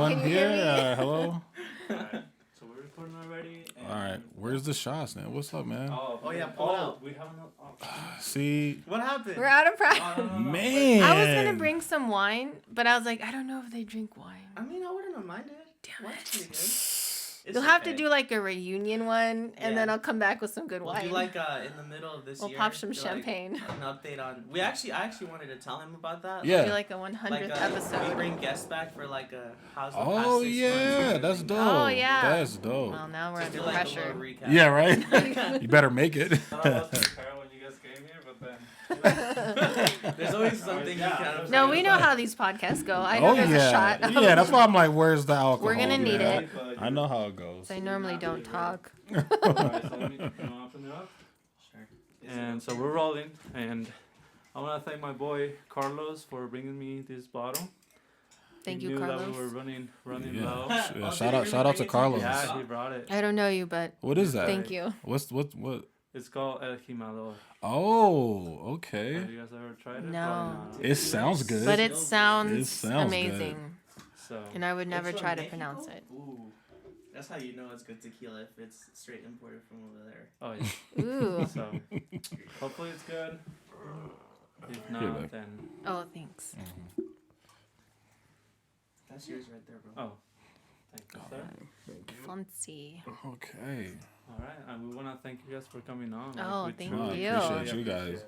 anyone here? Hello? Alright, so we're recording already. Alright, where's the shots, man? What's up, man? Oh yeah, pull it out. We haven't. See? What happened? We're out of practice. No. Man. I was gonna bring some wine, but I was like, I don't know if they drink wine. I mean, I wouldn't have minded. Damn Wine's it. pretty good. It's You'll have okay. to do like a reunion one, and Yeah. then I'll come back with some good We'll wine. do like in the middle of this We'll year. pop some do, like, champagne. an update on. I actually wanted to tell him about that. Yeah. Do like a 100th Like we episode. bring guests back for like a how's the past Oh, 6 yeah. months. That's dope. Oh, yeah. That's dope. Well, now we're Just do under like a pressure. little recap. Yeah, right? You better make it. I was prepared when you guys came here, but then. There's always something you can. No, we know how these podcasts go. I know Oh, there's yeah. a shot. Yeah, that's why I'm like, where's the alcohol? We're gonna need Yeah. it. I know how it goes. I normally don't talk. Alright, so let me open it up. Sure. And so we're rolling, and I want to thank my boy Carlos for bringing me this bottle. Thank He you, knew that Carlos. we were running Yeah. low. Yeah, shout out to Carlos. Yeah, he brought it. I don't know you, but What is that? thank you. What? It's called El Jimador. Oh, okay. Have you guys ever tried it? No. Probably not. It sounds good. But it sounds, It sounds amazing, So and I would never It's from try to Mexico? pronounce it. Ooh. That's how you know it's good tequila if it's straight imported from over there. oh yeah. Ooh. So hopefully it's good. If Here, not, babe. then Oh, thanks. That's yours right there, bro. oh, thank you, sir. Fancy. Okay. All right, and we want to thank you guys for coming on. Oh, we thank No, I you. appreciate you guys.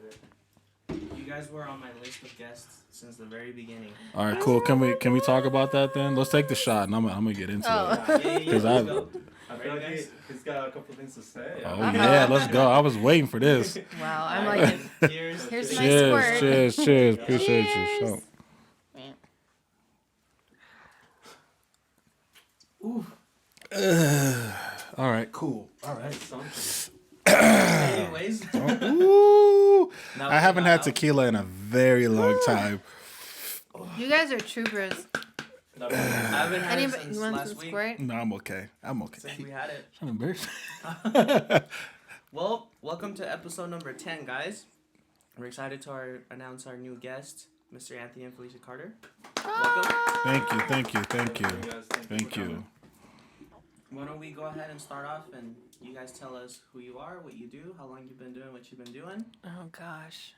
You guys were on my list of guests since the very beginning. All right, cool. Can we talk about that then? Let's take the shot, and I'm gonna get into Oh. it. Yeah, 'Cause let's I- go. I feel like he's got a couple things to say. Oh yeah, let's go. I was waiting for this. Wow, I'm Alright, like, cheers. here's my Cheers, squirt. cheers. Appreciate Cheers. you. Ooh. All right, cool. All right. Something. Anyways, Ooh, now I haven't we had got- tequila in a very long time. You guys are troopers. I haven't had it Anybody, since you want last some week. squirt? No, I'm okay. Since we had it. I'm embarrassed. Well, welcome to episode number 10, guys. We're excited to announce our new guest, Mr. Anthony and Felicia Carter. Welcome. Thank you. Thank you guys. Thank for you. coming. Why don't we go ahead and start off and you guys tell us who you are, what you do, how long you've been doing what you've been doing. Oh gosh.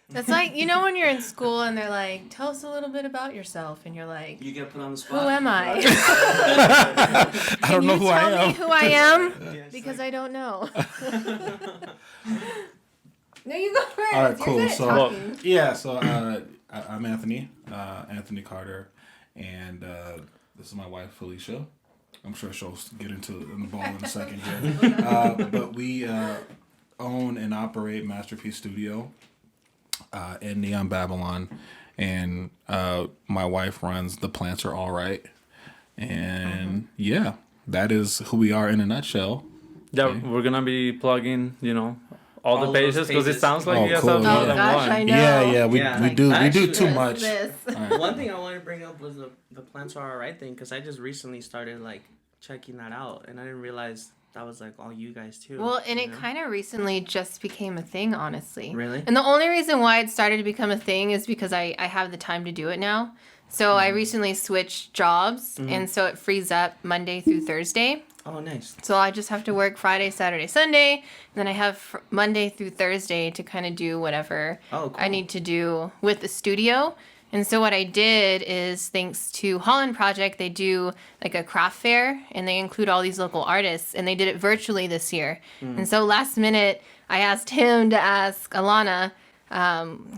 That's like, you know when you're in school and they're like, tell us a little bit about yourself, and you're like, You get put on the who spot. am I? I don't know who I Can you tell me am. who I am? Yes, Because like- I don't know. No, you go first. All right, You're cool. good at So talking. yeah, so I'm Anthony, Anthony Carter, and this is my wife Felicia. I'm sure she'll get into the ball in a second here. But we own and operate Masterpiece Studio in Neon Babylon, and my wife runs The Plants Are All Right, and yeah, that is who we are in a nutshell. Yeah, Okay. we're gonna be plugging, all All the those pages because it pages. sounds like Oh, you guys cool, have yeah. more Oh than gosh, one. I know. Yeah, we Yeah. do Actually, too This much. is this. All right. One thing I wanted to bring up was the plants are alright thing, because I just recently started like checking that out, and I didn't realize that was like all you guys too. Well, and you it know? kind of recently just became a thing, honestly. Really? And the only reason why it started to become a thing is because I have the time to do it now. So I recently switched jobs, and so it frees up Monday through Thursday. Oh, nice. So I just have to work Friday, Saturday, Sunday, and then I have Monday through Thursday to kind of do whatever Oh, cool. I need to do with the studio. And so what I did is, thanks to Holland Project, they do like a craft fair, and they include all these local artists, and they did it virtually this year. And so last minute, I asked him to ask Alana,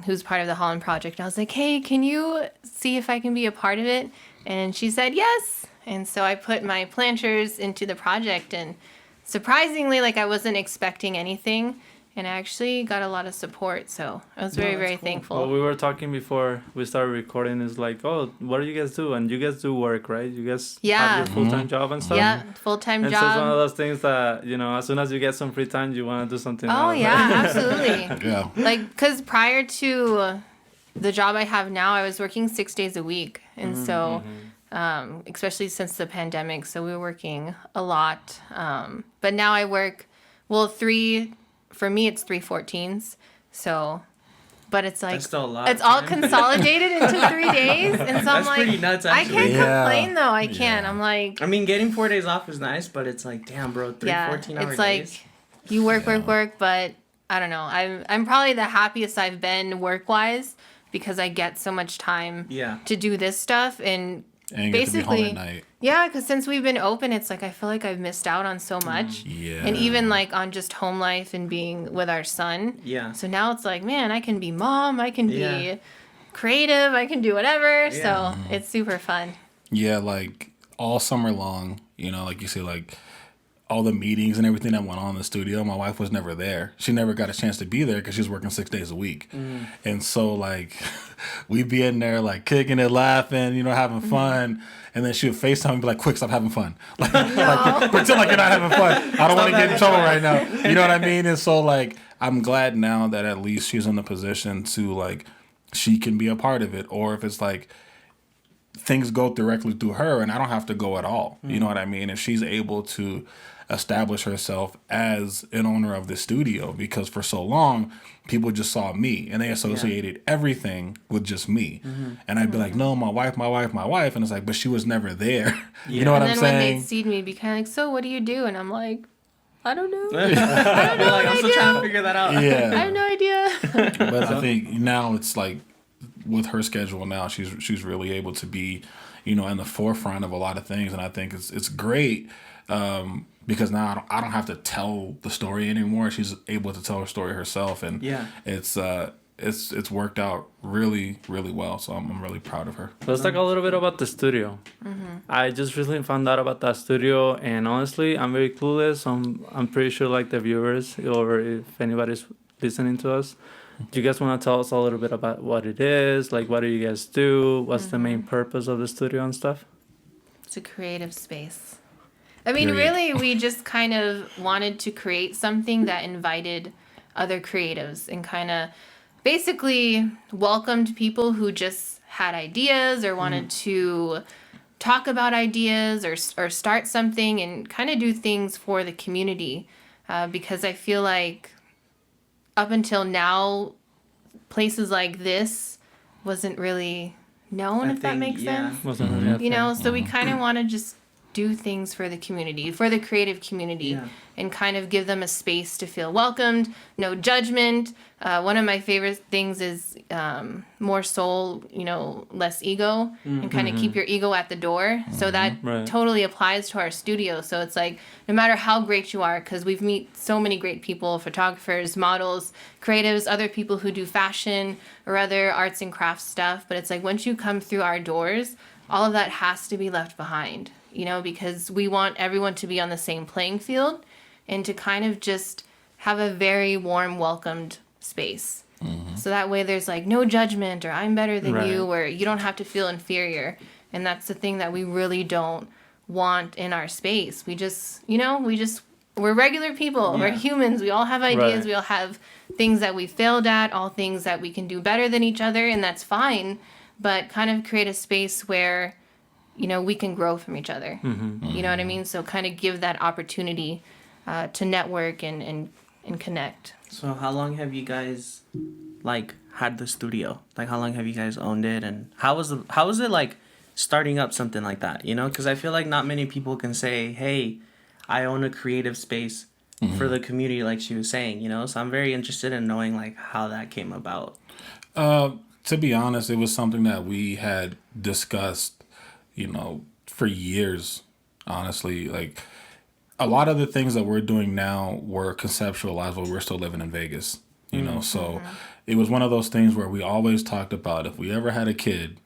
who's part of the Holland Project. And I was like, hey, can you see if I can be a part of it? And she said yes. And so I put my planters into the project, and surprisingly, like, I wasn't expecting anything, and I actually got a lot of support. So I was very, that's very cool. thankful. Well, we were talking before we started recording. Is like, oh, what do you guys do? And you guys do work, right? You guys Yeah. have your full-time job and stuff. Yeah, full-time And so it's one of job. those things that as soon as you get some free time, you want to do something. Oh, else, yeah, right? absolutely. Yeah. Like, because prior to the job I have now, I was working 6 days a week. And so, especially since the pandemic, so we were working a lot. But now I work, well, for me, it's 3 14s. So but it's like That's still a lot it's of all time. consolidated into 3 days, and so I'm That's like, pretty nuts, I actually. can't Yeah. complain though. I can't. Yeah. I'm like, I mean, getting 4 days off is nice, but it's like, damn, bro, 14-hour it's like days. you work, Yeah. work, but I don't know. I'm probably the happiest I've been work wise because I get so much time Yeah. to do this stuff and And you get to be home basically at night. yeah, because since we've been open, it's like I feel like I've missed out on so much. Yeah. And even like on just home life and being with our son. Yeah. So now it's like, man, I can be mom, I can Yeah. be creative, I can do whatever. Yeah. So it's super fun. Yeah, like all summer long, you know, like you say, like all the meetings and everything that went on in the studio, my wife was never there. She never got a chance to be there because she was working 6 days a week. And so, like, we'd be in there, like, kicking it, laughing, you know, having fun. And then she would FaceTime and be like, quick, stop having fun. Like, pretend like you're not having fun. I don't want to get in trouble right now. You know what I mean? And so, like, I'm glad now that at least she's in the position to, like, she can be a part of it. Or if it's like, things go directly through her and I don't have to go at all. You know what I mean? And she's able to establish herself as an owner of the studio because for so long people just saw me and they associated everything with just me. And I'd be like, no, my wife. And it's like, but she was never there. You know what And I'm then when saying? they'd see me, be kind of like, so what do you do? And I'm like, I don't know. Like, I'm still trying to figure that out. I Yeah. have no idea. But I think now it's like with her schedule now, she's really able to be, you know, in the forefront of a lot of things. And I think it's great. Because now I don't have to tell the story anymore. She's able to tell her story herself, and Yeah. it's worked out really, really well. So I'm really proud of her. Let's talk a little bit about the studio. I just recently found out about that studio, and honestly, I'm very clueless. I'm pretty sure like the viewers or if anybody's listening to us, do you guys want to tell us a little bit about what it is? Like, what do you guys do? What's the main purpose of the studio and stuff? It's a creative space. I mean, Period. really, we just kind of wanted to create something that invited other creatives and kind of basically welcomed people who just had ideas or wanted to talk about ideas or start something and kind of do things for the community. Because I feel like up until now, places like this wasn't really known, if that makes sense. Wasn't really a You know, thing. so we kind of want to just do things for the community, for the creative community, Yeah. and kind of give them a space to feel welcomed, no judgment. One of my favorite things is more soul, you know, less ego, and kind of keep your ego at the door. So that Right. totally applies to our studio. So it's like, no matter how great you are, because we've met so many great people, photographers, models, creatives, other people who do fashion or other arts and crafts stuff. But it's like, once you come through our doors, all of that has to be left behind, you know, because we want everyone to be on the same playing field and to kind of just have a very warm, welcomed space. So that way there's like no judgment or I'm better than Right. you, or you don't have to feel inferior. And that's the thing that we really don't want in our space. We just, you know, we're regular people. We're Yeah. humans. We all have ideas. Right. We all have things that we failed at, all things that we can do better than each other, and that's fine. But kind of create a space where, you know, we can grow from each other. You know what I mean? So kind of give that opportunity to network and connect. So how long have you guys like had the studio? Like how long have you guys owned it, and how was it like starting up something like that? You know, because I feel like not many people can say, "Hey, I own a creative space for the community," like she was saying. You know, so I'm very interested in knowing like how that came about. To be honest, it was something that we had discussed, you know, for years. Honestly, like a lot of the things that we're doing now were conceptualized while we're still living in Vegas. You know, so it was one of those things where we always talked about if we ever had a kid,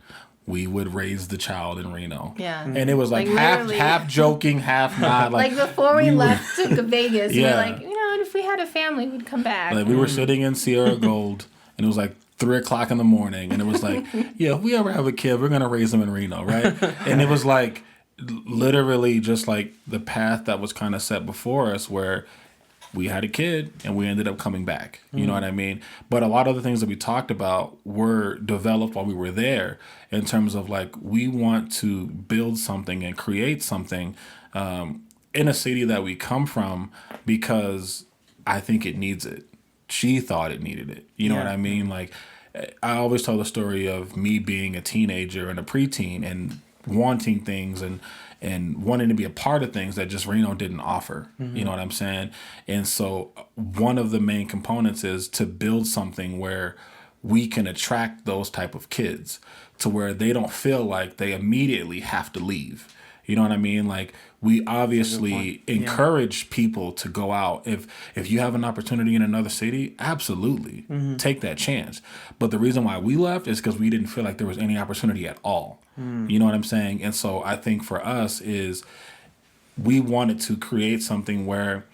we would raise the child in Reno. Yeah. And it was like, Like, half literally. half joking, half not. Like before we left to Vegas, we Yeah. were like, you know, if we had a family, we'd come back. Like we were sitting in Sierra Gold, and it was like 3:00 in the morning, and it was like, yeah, if we ever have a kid, we're gonna raise them in Reno, right? And it was like literally just like the path that was kind of set before us, where we had a kid and we ended up coming back. You know what I mean? But a lot of the things that we talked about were developed while we were there, in terms of like we want to build something and create something in a city that we come from, because I think it needs it. She thought it needed it. You know what Yeah. I mean? Like I always tell the story of me being a teenager and a preteen and wanting things and wanting to be a part of things that just Reno didn't offer. You know what I'm saying? And so one of the main components is to build something where we can attract those type of kids to where they don't feel like they immediately have to leave. You know what I mean? Like, we obviously encourage people to go out. If you have an opportunity in another city, absolutely take that chance. But the reason why we left is because we didn't feel like there was any opportunity at all. You know what I'm saying? And so I think for us is we wanted to create something where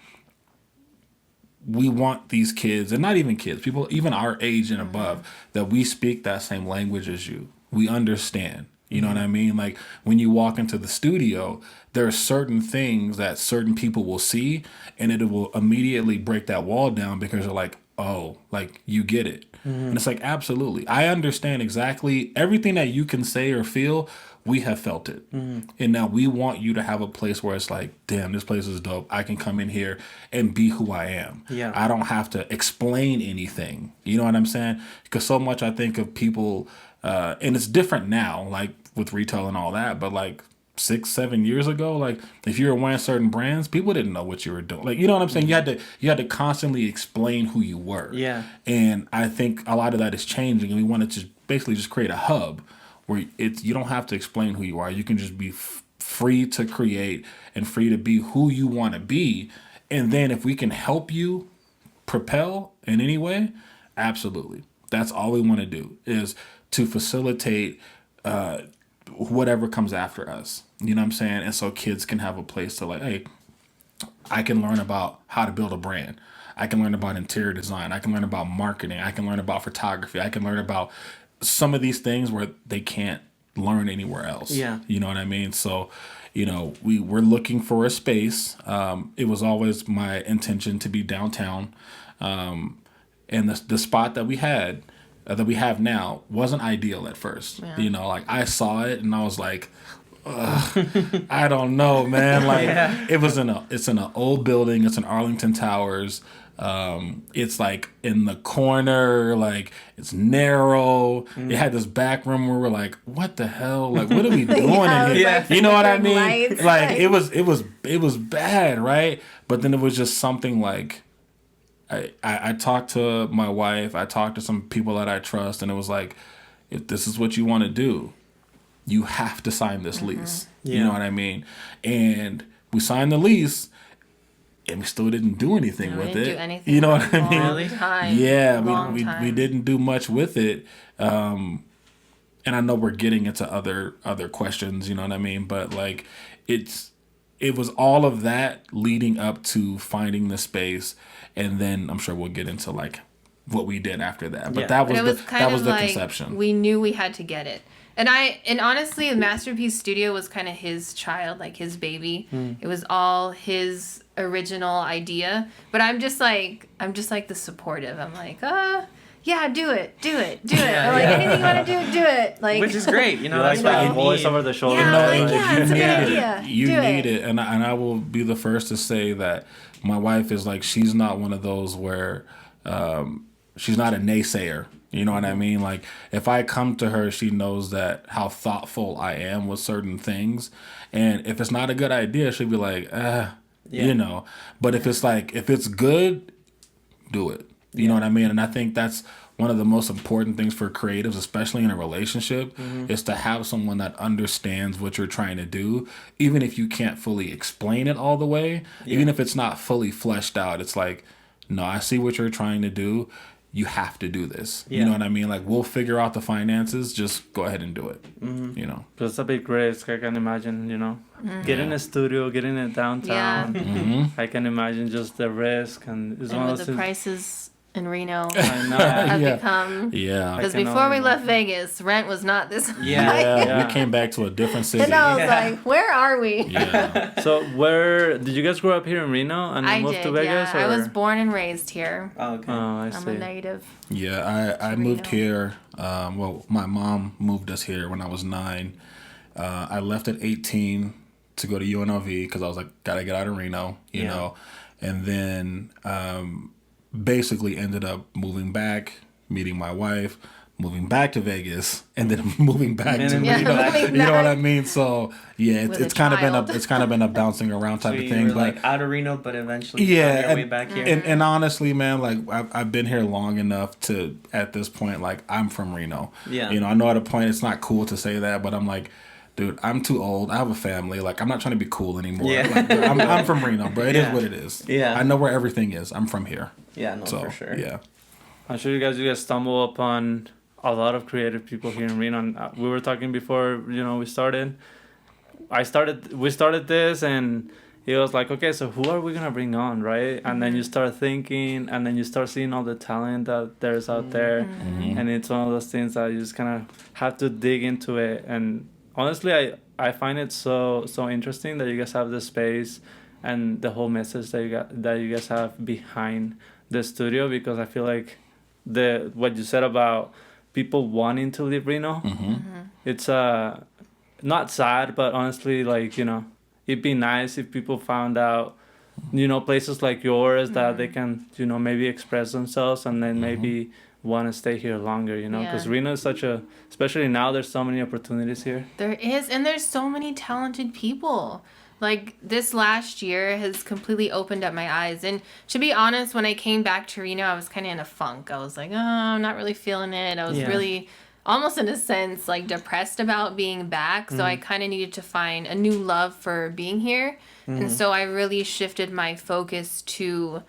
we want these kids, and not even kids, people even our age and above, that we speak that same language as you. We understand. You know what I mean? Like, when you walk into the studio, there are certain things that certain people will see, and it will immediately break that wall down because they're like, oh, like, you get it. And it's like, absolutely. I understand exactly everything that you can say or feel. We have felt it. And now we want you to have a place where it's like, damn, this place is dope. I can come in here and be who I am. Yeah. I don't have to explain anything. You know what I'm saying? Because so much I think of people, and it's different now, like with retail and all that, but like 6-7 years ago, like if you were wearing certain brands, people didn't know what you were doing. Like, you know what I'm saying? You had to constantly explain who you were. Yeah. And I think a lot of that is changing, and we wanted to basically just create a hub where you don't have to explain who you are. You can just be free to create and free to be who you want to be. And then if we can help you propel in any way, absolutely. That's all we want to do, is to facilitate whatever comes after us. You know what I'm saying? And so kids can have a place to, like, hey, I can learn about how to build a brand. I can learn about interior design. I can learn about marketing. I can learn about photography. I can learn about some of these things where they can't learn anywhere else. Yeah. You know what I mean? So, you know, we're looking for a space. It was always my intention to be downtown. And the spot that we had, that we have now, wasn't ideal at first. Yeah. You know, like, I saw it and I was like, I don't know, man. Like, it's in an old building. It's in Arlington Towers. It's like in the corner, like, it's narrow. It had this back room where we're like, what the hell? Like, what are we doing in here? Like, you know what I mean? Lights, like, it was bad, right? But then it was just something like, I talked to my wife, I talked to some people that I trust, and it was like, if this is what you want to do, you have to sign this lease. Yeah. You know what I mean? And we signed the lease, and we still didn't do anything with it. Do anything, you know what I mean? Really? Yeah, we didn't do much with it. And I know we're getting into other questions, you know what I mean? But like, it was all of that leading up to finding the space, and then I'm sure we'll get into like what we did after that. But that was the conception. We knew we had to get it. And honestly, the Masterpiece Studio was kind of his child, like his baby. It was all his original idea. But I'm just like the supportive. I'm like, yeah, do it. Yeah, I'm like, anything you want to do it. Like, which is great, you know. That's like a voice over the shoulder. Yeah, it's a good idea. You need it, and I will be the first to say that my wife is like, she's not one of those where she's not a naysayer. You know what I mean? Like, if I come to her, she knows that how thoughtful I am with certain things, and if it's not a good idea, she'll be like, you know. But if it's good, do it. You know what I mean? And I think that's one of the most important things for creatives, especially in a relationship, is to have someone that understands what you're trying to do, even if you can't fully explain it all the way, even if it's not fully fleshed out. It's like, no, I see what you're trying to do. You have to do this. You know what I mean? Like, we'll figure out the finances. Just go ahead and do it. You know? It's a big risk, I can imagine, you know? Getting a studio, getting it downtown. Yeah. I can imagine just the risk. And it's one of those the prices in Reno I know. have become. Yeah. Because before we left Vegas, rent was not this high. Yeah. We came back to a different city. And I was like, where are we? Yeah. So where did you guys grow up here in Reno and then moved to Vegas? Yeah. I was born and raised here. Oh, okay. I see. I'm a native. Yeah, I moved here. Well, my mom moved us here when I was 9. I left at 18 to go to UNLV because I was like, gotta get out of Reno, you know. And then basically ended up moving back, meeting my wife. moving back to Vegas, and then moving back to then Reno. moving You know what I back. mean? So yeah, With it's a kind of child. been a bouncing around type So of you thing. were But like out of Reno, but eventually yeah, found your way back here. and honestly, man, like I've been here long enough to at this point, like I'm from Reno. Yeah. You know, I know at a point it's not cool to say that, but I'm like, dude, I'm too old. I have a family. Like I'm not trying to be cool anymore. Yeah. Like, I'm from Reno, bro. It is Yeah. what it is. Yeah. I know where everything is. I'm from here. Yeah, no, So for sure. yeah. I'm sure you guys stumble upon a lot of creative people here in Reno. And we were talking before, we started. We started this, and it was like, okay, so who are we gonna bring on, right? And then you start thinking, and then you start seeing all the talent that there's out there, and it's one of those things that you just kind of have to dig into it. And honestly, I find it so interesting that you guys have the space and the whole message that you guys have behind the studio, because I feel like what you said about people wanting to leave Reno, it's not sad, but honestly, like, it'd be nice if people found out, places like yours that they can, maybe express themselves and then maybe want to stay here longer, because Yeah. Reno is especially now, there's so many opportunities here. There is, and there's so many talented people. Like, this last year has completely opened up my eyes. And to be honest, when I came back to Reno, I was kind of in a funk. I was like, oh, I'm not really feeling it. I was Yeah. really, almost in a sense, like depressed about being back. So I kind of needed to find a new love for being here. And so I really shifted my focus to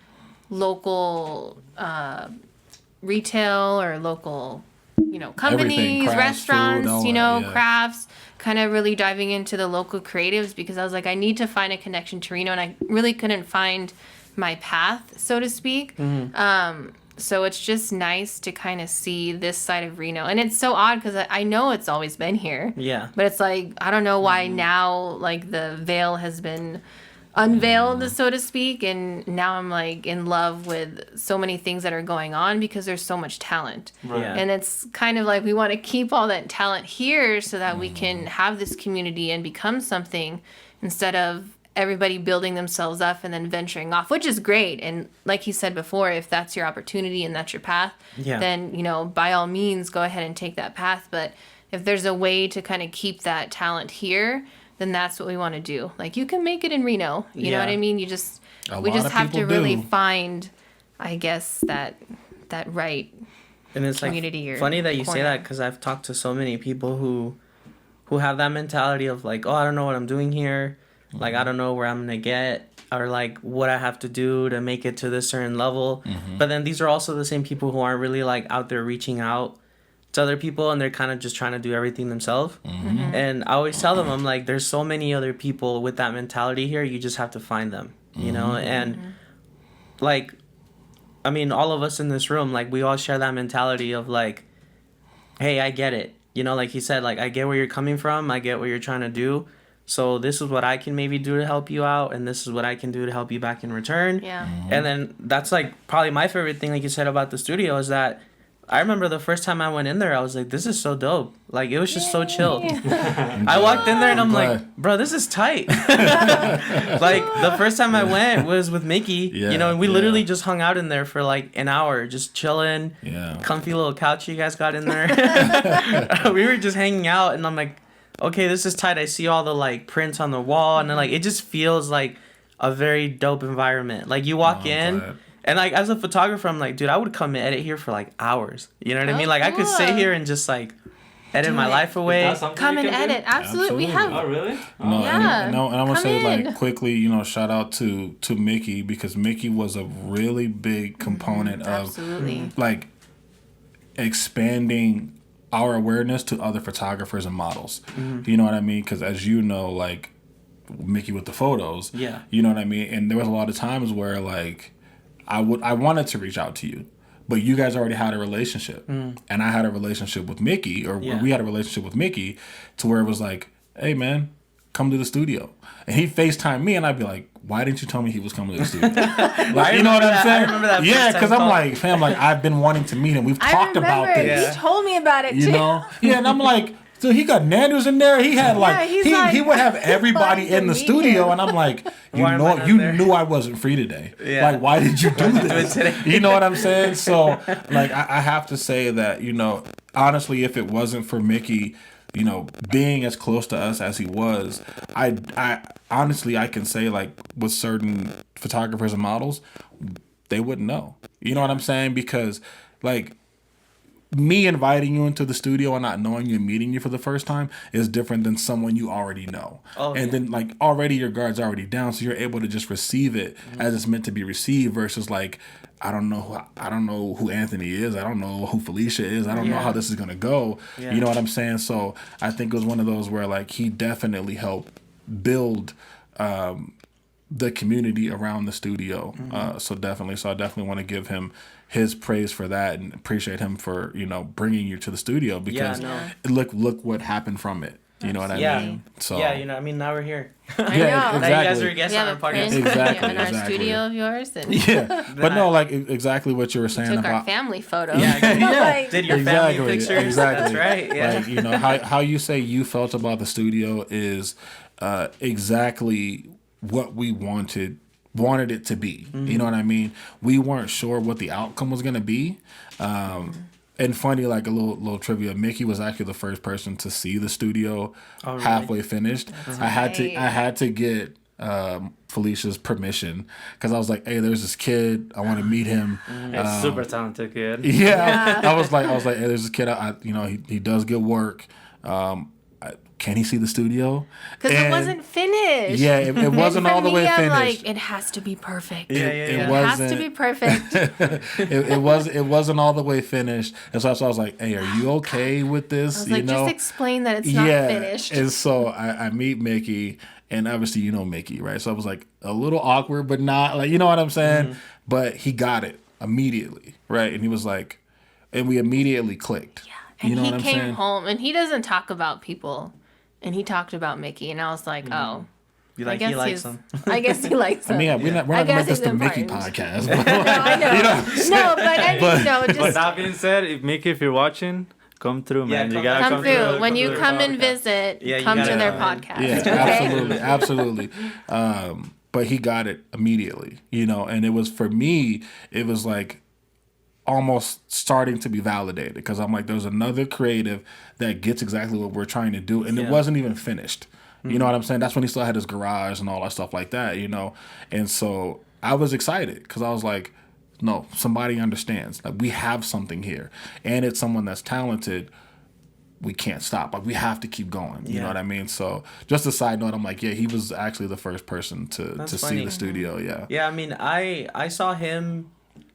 local retail or local, companies, crafts, restaurants, food, all that, yeah. crafts, kind of really diving into the local creatives, because I was like, I need to find a connection to Reno, and I really couldn't find my path, so to speak. So it's just nice to kind of see this side of Reno. And it's so odd because I know it's always been here. Yeah. But it's like, I don't know why now, like, the veil has been unveiled, so to speak. And now I'm, like, in love with so many things that are going on because there's so much talent. Right. Yeah. And it's kind of like we want to keep all that talent here so that we can have this community and become something instead of everybody building themselves up and then venturing off, which is great. And like he said before, if that's your opportunity and that's your path, Yeah. then, by all means, go ahead and take that path. But if there's a way to kind of keep that talent here, then that's what we want to do. Like, you can make it in Reno. You know Yeah. what I mean? We A just lot of have to people really do. find, I guess, that right. And it's community like or funny that you say corner. that, because I've talked to so many people who have that mentality of like, oh, I don't know what I'm doing here, like I don't know where I'm gonna get, or like what I have to do to make it to this certain level. But then these are also the same people who aren't really like out there reaching out to other people, and they're kind of just trying to do everything themselves. And I always tell them, I'm like, there's so many other people with that mentality here. You just have to find them, and like, I mean, all of us in this room, like, we all share that mentality of like, hey, I get it. Like he said, like, I get where you're coming from. I get what you're trying to do. So this is what I can maybe do to help you out, and this is what I can do to help you back in return. Yeah. And then that's like probably my favorite thing, like you said about the studio, is that I remember the first time I went in there, I was like, this is so dope. Like, it was just so chill. I walked in there and I'm like, bro, this is tight. Like, the first time I went was with Mickey, and we literally just hung out in there for like an hour, just chilling. Yeah. Comfy little couch you guys got in there. We were just hanging out, and I'm like, okay, this is tight. I see all the like prints on the wall, and then like it just feels like a very dope environment. Like, you walk in, glad. and like as a photographer, I'm like, dude, I would come and edit here for like hours. You know what I Oh, mean? Like, I could sit cool. here and just like edit Do my it. life away. That's something Come you and can do? edit. Absolutely. We Absolutely. have. Oh, really? No, Yeah. and I want to Come say, in. like, quickly, shout out to Mickey, because Mickey was a really big component of Absolutely. like expanding our awareness to other photographers and models. You know what I mean? Because as you know, like, Mickey with the photos. Yeah. You know what I mean? And there was a lot of times where like I wanted to reach out to you, but you guys already had a relationship, and I had a relationship with Mickey, or Yeah. we had a relationship with Mickey, to where it was like, hey man, come to the studio, and he FaceTime me, and I'd be like, why didn't you tell me he was coming to the studio? Like, you know what I'm saying? I remember that Yeah, FaceTime because I'm call. like, I've been wanting to meet him. We've talked about this. You told me about it You too. know? Yeah, and I'm like, So he got Nanders in there. He had like he would have everybody in the studio, and I'm like, you knew I wasn't free today. Yeah. Like, why did you do this? You know what I'm saying? So like, I have to say that, you know, honestly, if it wasn't for Mickey, you know, being as close to us as he was, I honestly, I can say, like, with certain photographers and models, they wouldn't know. You know what I'm saying? Because like, me inviting you into the studio and not knowing you and meeting you for the first time is different than someone you already know. And then like, already your guard's already down, so you're able to just receive it as it's meant to be received, versus like, I don't know who Anthony is. I don't know who Felicia is. I don't know how this is gonna go. Yeah. You know what I'm saying? So I think it was one of those where like, he definitely helped build the community around the studio. So I definitely want to give him his praise for that, and appreciate him for, you know, bringing you to the studio, because look what happened from it. You know what I mean? So you know, I mean, now we're here. I know. Exactly. Now you guys are guests on our podcast. Exactly. In our studio of yours. And but no, like exactly what you were saying took about our family photos. Did your family pictures? Exactly. That's right. Yeah. Like, you know, how you say you felt about the studio is exactly what we wanted it to be. You know what I mean? We weren't sure what the outcome was going to be. And funny, like a little trivia, Mickey was actually the first person to see the studio halfway finished. I had to get Felicia's permission, because I was like, hey, there's this kid, I want to meet him. Super talented kid. Yeah. I was like, hey, there's this kid, you know, he does good work. Can he see the studio? Because it wasn't finished. Yeah, it wasn't all the way finished. Like, it has to be perfect. It has to be perfect. it wasn't all the way finished, and so I was like, "Hey, are you okay with this?" I was like, just explain that it's not finished. And so I meet Mickey, and obviously you know Mickey, right? So I was like a little awkward, but not like, you know what I'm saying. But he got it immediately, right? And he was like, and we immediately clicked. Yeah, and you know he what I'm came saying? home, and he doesn't talk about people. And he talked about Mickey, and I was like, oh. He likes him. I guess he likes him. I mean, we're not going to make this the Mickey podcast. But, no, I know. You know No, but I mean, no, just... But that being said, Mickey, if you're watching, come through, man. You gotta come through. When you come and visit, come to their podcast. Yeah, absolutely. But he got it immediately, you know, and it was, for me, it was like almost starting to be validated, because I'm like, there's another creative that gets exactly what we're trying to do, and it wasn't even finished. You know what I'm saying? That's when he still had his garage and all that stuff like that, you know? And so I was excited, because I was like, no, somebody understands. Like, we have something here, and it's someone that's talented. We can't stop. Like, we have to keep going. You know what I mean? So just a side note, I'm like, yeah, he was actually the first person to see the studio. Yeah. Yeah, I mean, I saw him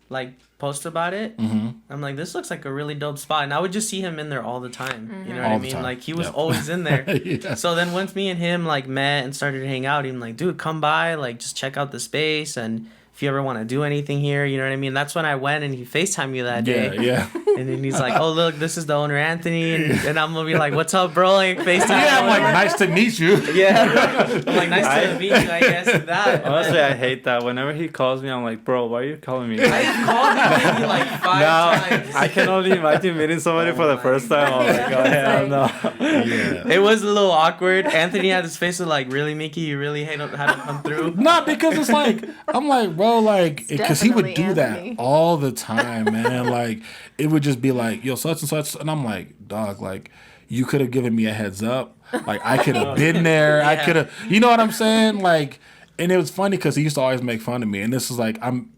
like post about it. I'm like, this looks like a really dope spot, and I would just see him in there all the time. You know what I mean? Like, he was always in there. So then once me and him like met and started to hang out, I'm like, dude, come by, like, just check out the space, and if you ever want to do anything here, you know what I mean? That's when I went, and he FaceTimed me that day. Yeah. And then he's like, oh, look, this is the owner, Anthony. And I'm going to be like, what's up, bro? Like, FaceTime. Yeah, I'm like, nice to meet you. Yeah. I'm like, nice to meet you, I guess, and that. Honestly, I hate that. Whenever he calls me, I'm like, bro, why are you calling me? I've called him maybe like 5 times. I can only imagine meeting somebody for the first time. I'm like, oh, hell no. Yeah. It was a little awkward. Anthony had his face of like, really, Mickey? You really had him come through? Not because it's like, I'm like, bro, like, because he would do that all the time, man. Like, it would just be like, yo, such and such. And I'm like, dog, like, you could have given me a heads up. Like, I could have been there. I could have, you know what I'm saying? Like, and it was funny because he used to always make fun of me. And this is like, I'm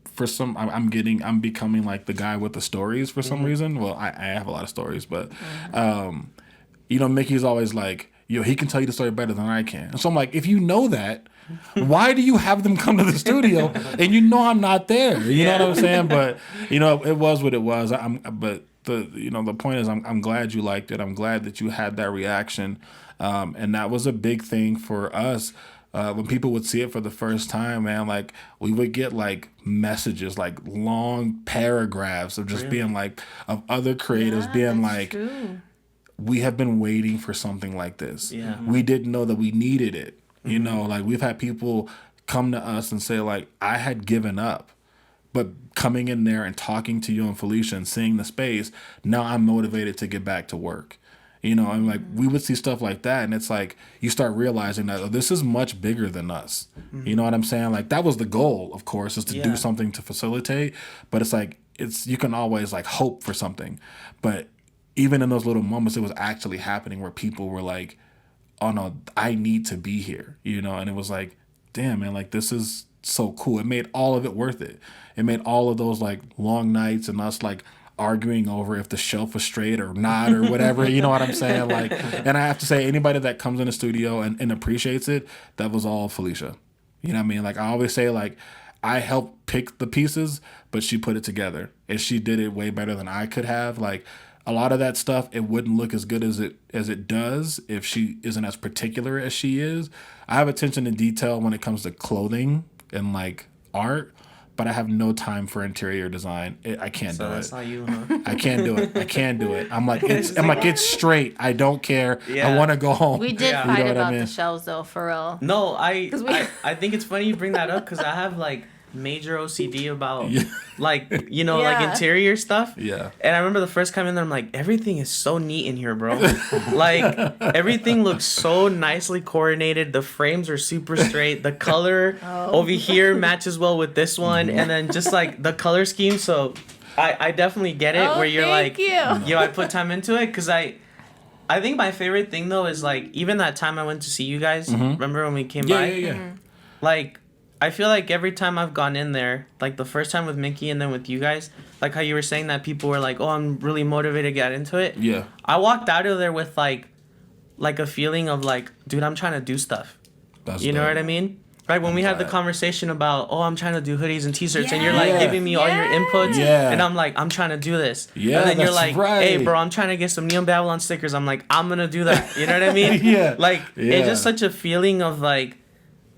becoming like the guy with the stories for some reason. Well, I have a lot of stories, but, you know, Mickey's always like, yo, he can tell you the story better than I can. And so I'm like, if you know that, why do you have them come to the studio and you know I'm not there? You know what I'm saying? But, you know, it was what it was. But the point is, I'm glad you liked it. I'm glad that you had that reaction. And that was a big thing for us. When people would see it for the first time, man, like, we would get like messages, like long paragraphs of just being like, of other creatives being like, true. We have been waiting for something like this. Yeah. We didn't know that we needed it. You know, like, we've had people come to us and say, like, I had given up, but coming in there and talking to you and Felicia and seeing the space, now I'm motivated to get back to work. You know, and like we would see stuff like that, and it's like you start realizing that this is much bigger than us. You know what I'm saying? Like that was the goal, of course, is to do something to facilitate. But it's like you can always like hope for something, but even in those little moments, it was actually happening where people were like, "Oh no, I need to be here," you know, and it was like, "Damn, man, like this is so cool." It made all of it worth it. It made all of those like long nights and us like arguing over if the shelf was straight or not or whatever, you know what I'm saying? Like, and I have to say, anybody that comes in the studio and appreciates it, that was all Felicia. You know what I mean? Like I always say, like I helped pick the pieces, but she put it together, and she did it way better than I could have. Like a lot of that stuff, it wouldn't look as good as it does if she isn't as particular as she is. I have attention to detail when it comes to clothing and like art, but I have no time for interior design. I can't do it. That's not you, huh? I can't do it. I can't do it. I'm like it's straight. I don't care. I want to go home. We did Yeah. fight You know what I about mean? the shelves though, for real. No, I think it's funny you bring that up because I have like major OCD about like like Yeah. interior stuff. Yeah. And I remember the first time in there, I'm like, everything is so neat in here, bro. Like everything looks so nicely coordinated. The frames are super straight. The color over here matches well with this one, and then just like the color scheme. So I definitely get it where you're thank like, you. yo, I put time into it because I think my favorite thing though is like even that time I went to see you guys. Remember when we came by? Yeah. Like I feel like every time I've gone in there, like the first time with Mickey and then with you guys, like how you were saying that people were like, "Oh, I'm really motivated to get into it." Yeah. I walked out of there with like a feeling of like, dude, I'm trying to do stuff. That's You know dope. what I mean? Right when we had the glad. conversation about, "Oh, I'm trying to do hoodies and t-shirts," and you're like Yeah. giving me all your inputs, Yeah. and I'm like, "I'm trying to do this." Yeah, and then you're that's like, right. "Hey, bro, I'm trying to get some Neon Babylon stickers." I'm like, "I'm gonna do that." You know what I mean? Yeah. Like Yeah. it's just such a feeling of like,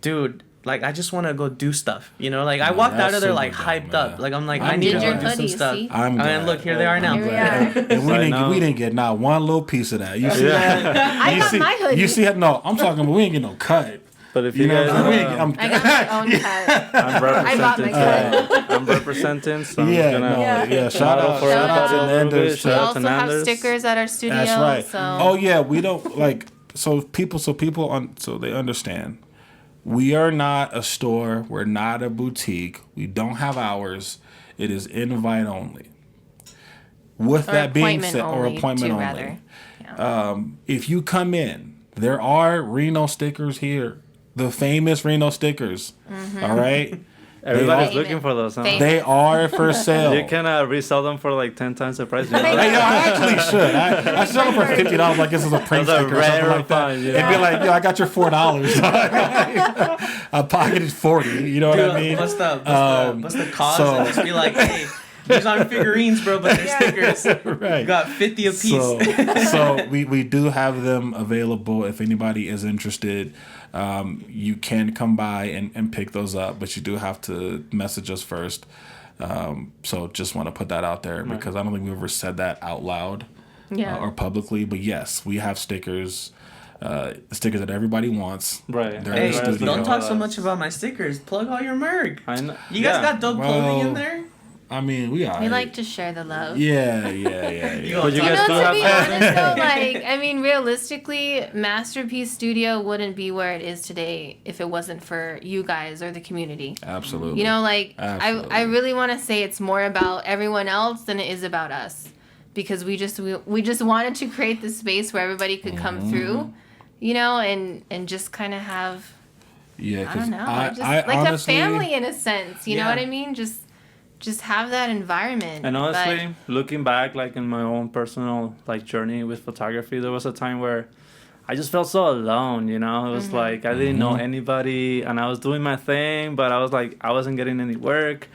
dude. Like I just want to go do stuff, you know. Like I walked out that's of there super like dope, hyped man. up. Like I'm like I'm I need to glad. go Did do your some hoodies, stuff. see? I'm glad. And look, here they are now. Here we And we I didn't know. we didn't get not one little piece of that. You see that? I You got see, my hoodie. You see it? No, I'm talking about we ain't get no cut. But if You you, know, guys, we ain't get, I'm, I got my own cut. I'm bought my representing. I'm representing. So I'm yeah, gonna no, yeah. Shout Shout out, out for shout out to everybody. Nanders. We Shout out also to have Nanders. stickers at our studio. That's right. So. Oh yeah, we don't like so people so they understand. We are not a store. We're not a boutique. We don't have hours. It is invite only. With Or that being appointment said, or only, appointment too, only. rather. Yeah. If you come in, there are Reno stickers here. The famous Reno stickers. All right? Everybody's Famous. looking for those. Huh? Famous. They are for sale. You can resell them for like 10 times the price. You know? Hey, I actually should. I sell them for $50 like this is a print Those are sticker or something rare like that. finds, yeah. It'd be like, yo, I got your $4. I pocketed 40. You know what I mean? What's the cause? so- And just be like, hey, these aren't figurines, bro, but they're stickers. Right. You got 50 a piece. So we do have them available if anybody is interested. You can come by and pick those up, but you do have to message us first. So just want to put that out there because I don't think we ever said that out loud Yeah. or publicly. But yes, we have stickers. The stickers that everybody wants. Right. They're Hey, in the Everybody's studio. don't talk so much about my stickers. Plug all your merch. I know. You guys got dope clothing in Well, there? I mean, we are. We like to share the love. Yeah. But you You guys know, do to have. be honest though, like, I mean, realistically, Masterpiece Studio wouldn't be where it is today if it wasn't for you guys or the community. Absolutely. You know, like, Absolutely. I really want to say it's more about everyone else than it is about us. Because we just wanted to create this space where everybody could come through, you know, and just kind of have, Yeah, I because don't know, just I like honestly, a family in a sense. You know Yeah. what I mean? Just have that environment. And But- honestly, looking back, like in my own personal like journey with photography, there was a time where I just felt so alone. You know, it was like I didn't know anybody, and I was doing my thing, but I was like I wasn't getting any work.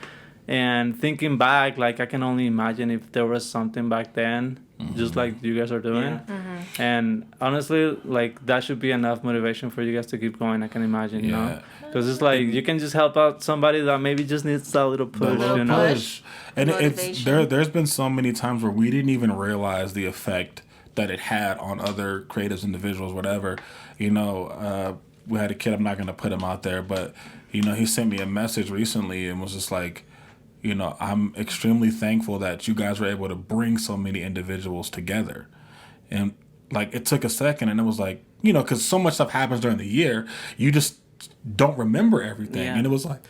And thinking back, like I can only imagine if there was something back then, just like you guys are doing. Yeah. And honestly, like that should be enough motivation for you guys to keep going. I can imagine, you know, Yeah. because it's like you can just help out somebody that maybe just needs that little push, little you know. push. And it's Motivation. there's been so many times where we didn't even realize the effect that it had on other creatives, individuals, whatever. You know, we had a kid. I'm not gonna put him out there, but you know, he sent me a message recently and was just like, you know, I'm extremely thankful that you guys were able to bring so many individuals together. And like it took a second, and it was like, you know, because so much stuff happens during the year, you just don't remember everything, and it was like,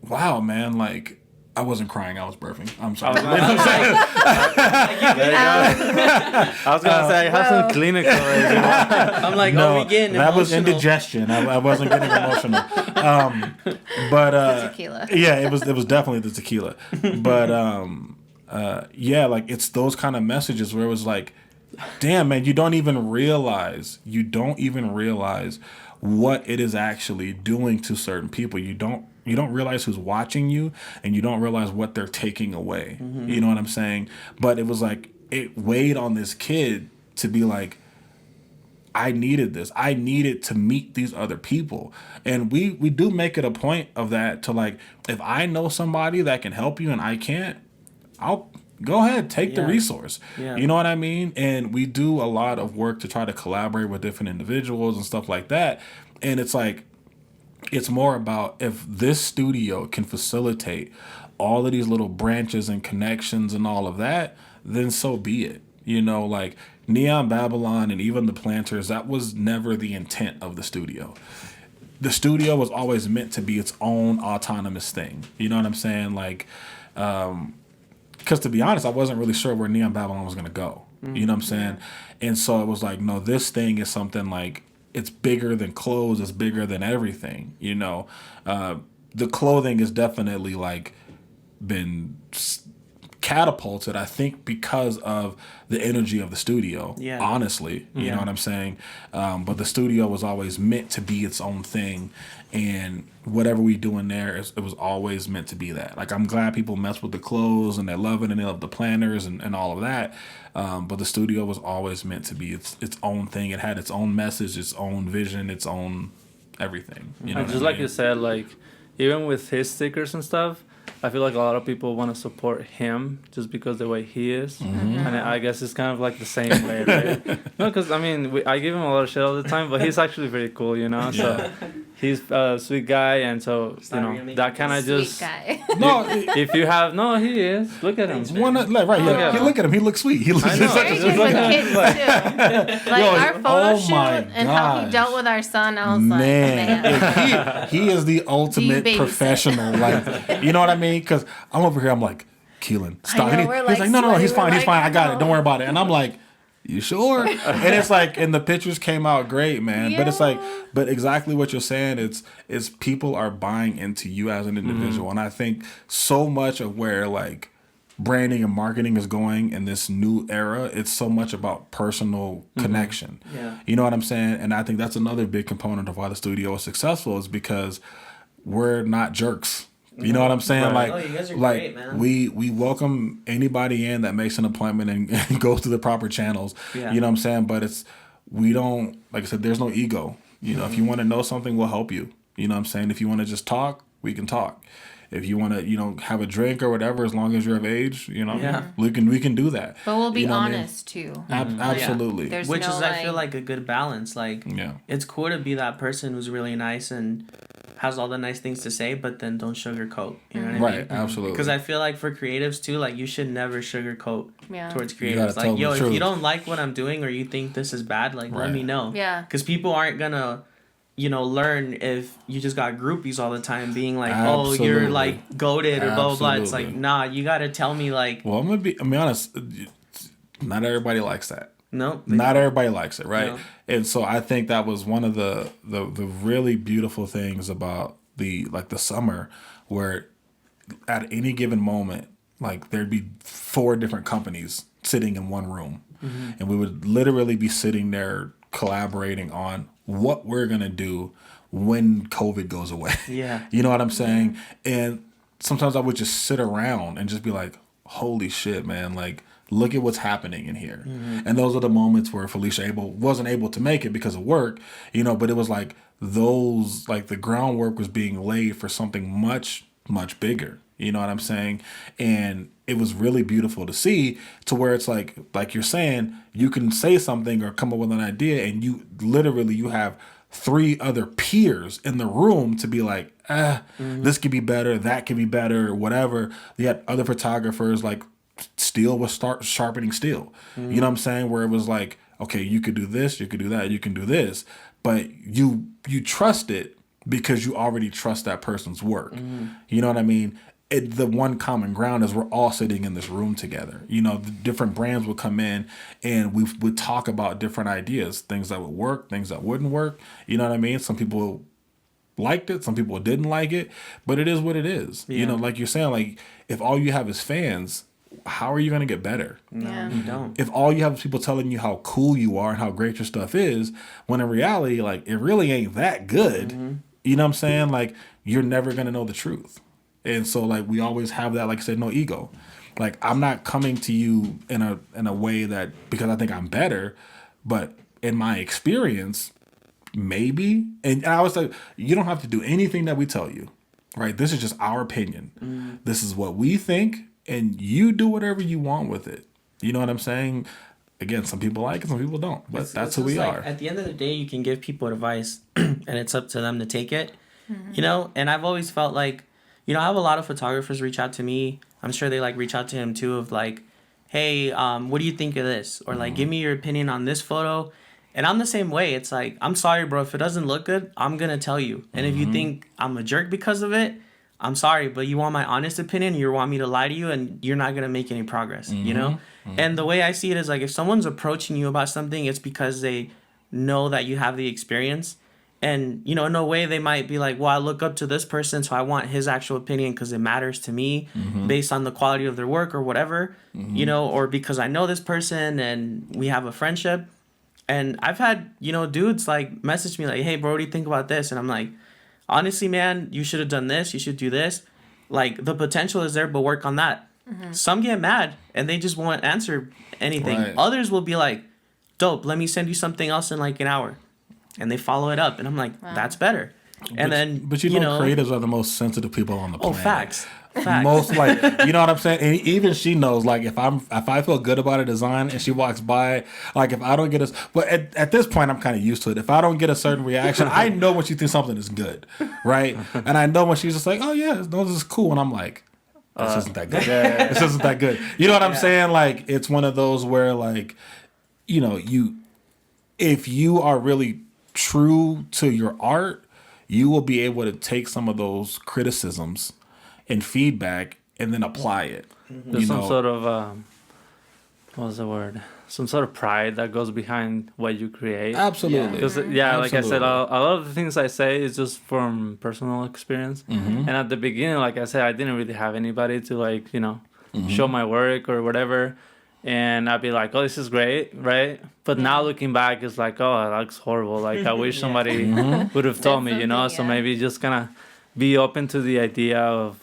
wow, man, like. I wasn't crying. I was burping. I'm sorry. I was gonna say I have some clinical. I'm like, no, we getting that emotional. was indigestion. I wasn't getting emotional. But tequila. yeah, it was definitely the tequila. But yeah, like it's those kind of messages where it was like, damn, man, you don't even realize what it is actually doing to certain people. You don't realize who's watching you, and you don't realize what they're taking away. You know what I'm saying? But it was like, it weighed on this kid to be like, I needed this. I needed to meet these other people. And we do make it a point of that to like, if I know somebody that can help you and I can't, I'll go ahead, take the resource. Yeah. You know what I mean? And we do a lot of work to try to collaborate with different individuals and stuff like that. And it's like, it's more about if this studio can facilitate all of these little branches and connections and all of that, then so be it. You know, like Neon Babylon and even the Planters, that was never the intent of the studio. The studio was always meant to be its own autonomous thing. You know what I'm saying? Like, because to be honest, I wasn't really sure where Neon Babylon was going to go. You know what I'm saying? And so it was like, no, this thing is something like, it's bigger than clothes. It's bigger than everything. You know, the clothing has definitely like been catapulted, I think, because of the energy of the studio. Yeah. Honestly, you know what I'm saying? But the studio was always meant to be its own thing, and whatever we do in there, it was always meant to be that. Like, I'm glad people mess with the clothes and they love it and they love the planners and all of that. But the studio was always meant to be its own thing. It had its own message, its own vision, its own everything. You know, and just like you said, like even with his stickers and stuff, I feel like a lot of people want to support him just because the way he is, and I guess it's kind of like the same way, right? No, because I mean, I give him a lot of shit all the time, but he's actually very cool, you know. So he's a sweet guy, and so you know that kind of just. Sweet guy. No, if you have he is. Look at him. One like, right, yeah. Look at him. He looks sweet. He looks. I know. Very good with kids too. Like our photo shoot and how he dealt with our son, I was like, man. He is the ultimate babysit? Professional. Like, you know what I mean? Because I'm over here, I'm like, Keelan, stop. I know, He's like, like, no, he's fine, like, I got it. Don't worry about it. And I'm like, you sure? And it's like, and the pictures came out great, man. But it's like, but exactly what you're saying, it's people are buying into you as an individual. And I think so much of where like branding and marketing is going in this new era, it's so much about personal connection. Yeah. You know what I'm saying? And I think that's another big component of why the studio is successful, is because we're not jerks. You know what I'm saying? Right. Like, you guys are like great, man. we welcome anybody in that makes an appointment and goes through the proper channels. Yeah. You know what I'm saying? But we don't, like I said, there's no ego. You know, if you want to know something, we'll help you. You know what I'm saying? If you want to just talk, we can talk. If you want to, have a drink or whatever, as long as you're of age, we can do that. But we'll be honest too. Absolutely. There's Which no, is, I feel like, a good balance. Like, it's cool to be that person who's really nice and has all the nice things to say, but then don't sugarcoat. You know what I mean? Right, absolutely. Because I feel like for creatives too, like, you should never sugarcoat towards You gotta creatives. tell Like, them the if truth. you don't like what I'm doing or you think this is bad, like, let me know. Yeah. Because people aren't gonna, learn if you just got groupies all the time being like, Absolutely. oh, you're like goated or blah, blah, blah. It's Absolutely. like, nah, you gotta tell me, like, Well, I'm gonna be honest. Not everybody likes that. no. Not everybody likes it, right? No. And so I think that was one of the really beautiful things about the summer, where at any given moment, like, there'd be 4 different companies sitting in one room, and we would literally be sitting there collaborating on what we're gonna do when COVID goes away. Yeah. You know what I'm saying? And sometimes I would just sit around and just be like, holy shit, man, like, look at what's happening in here. And those are the moments where Felicia wasn't able to make it because of work, but it was like the groundwork was being laid for something much, much bigger. You know what I'm saying? And it was really beautiful to see, to where it's like you're saying, you can say something or come up with an idea, and you have 3 other peers in the room to be like, this could be better, that could be better, whatever. You had other photographers, like steel was sharpening steel. You know what I'm saying? Where it was like, okay, you could do this, you could do that, you can do this, but you trust it because you already trust that person's work. You know what I mean? The one common ground is we're all sitting in this room together. You know, the different brands would come in and we would talk about different ideas, things that would work, things that wouldn't work. You know what I mean? Some people liked it, some people didn't like it, but it is what it is. You know, like you're saying, like if all you have is fans, how are you going to get better? No, you don't. If all you have is people telling you how cool you are and how great your stuff is, when in reality, like it really ain't that good. You know what I'm saying? Like you're never going to know the truth. And so like we always have that, like I said, no ego. Like I'm not coming to you in a way that because I think I'm better, but in my experience, maybe. And I was like, you don't have to do anything that we tell you, right? This is just our opinion. This is what we think, and you do whatever you want with it. You know what I'm saying? Again, some people like it, some people don't, but that's who we are. At the end of the day, you can give people advice, and it's up to them to take it. You know, and I've always felt like, you know, I have a lot of photographers reach out to me. I'm sure they like reach out to him too of like, hey, what do you think of this? Or like, give me your opinion on this photo. And I'm the same way. It's like, I'm sorry, bro. If it doesn't look good, I'm going to tell you. And if you think I'm a jerk because of it, I'm sorry, but you want my honest opinion, you want me to lie to you, and you're not going to make any progress, you know? And the way I see it is like, if someone's approaching you about something, it's because they know that you have the experience. And, you know, in a way they might be like, well, I look up to this person, so I want his actual opinion because it matters to me based on the quality of their work or whatever, you know, or because I know this person and we have a friendship. And I've had, you know, dudes like message me like, hey, bro, what do you think about this? And I'm like, honestly, man, you should have done this. You should do this. Like the potential is there, but work on that. Some get mad and they just won't answer anything. Right. Others will be like, dope, let me send you something else in like an hour. And they follow it up. And I'm like, that's better. But you know, creatives are the most sensitive people on the planet. Facts. Most like, you know what I'm saying? And even she knows, like, if I feel good about a design and she walks by, like if I don't get but at this point I'm kind of used to it. If I don't get a certain reaction, I know when she thinks something is good, right? And I know when she's just like, oh yeah, no, this is cool, and I'm like, this isn't that good. This isn't that good. You know what I'm saying? Like it's one of those where like, you know, if you are really true to your art, you will be able to take some of those criticisms and feedback and then apply it. There's some sort of what was the word? Some sort of pride that goes behind what you create. Absolutely. Because like I said, a lot of the things I say is just from personal experience. And at the beginning, like I said, I didn't really have anybody to like, you know, show my work or whatever. And I'd be like, oh, this is great, right? But now looking back, it's like, oh, that looks horrible. Like, I wish somebody would have told me, you know? So maybe just kind of be open to the idea of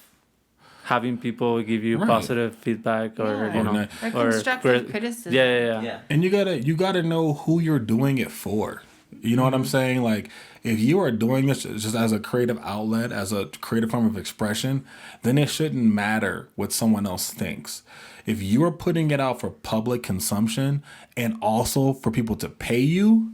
having people give you positive feedback or, you know, or constructive criticism. Yeah. And you gotta know who you're doing it for. You know what I'm saying? Like, if you are doing this just as a creative outlet, as a creative form of expression, then it shouldn't matter what someone else thinks. If you are putting it out for public consumption and also for people to pay you,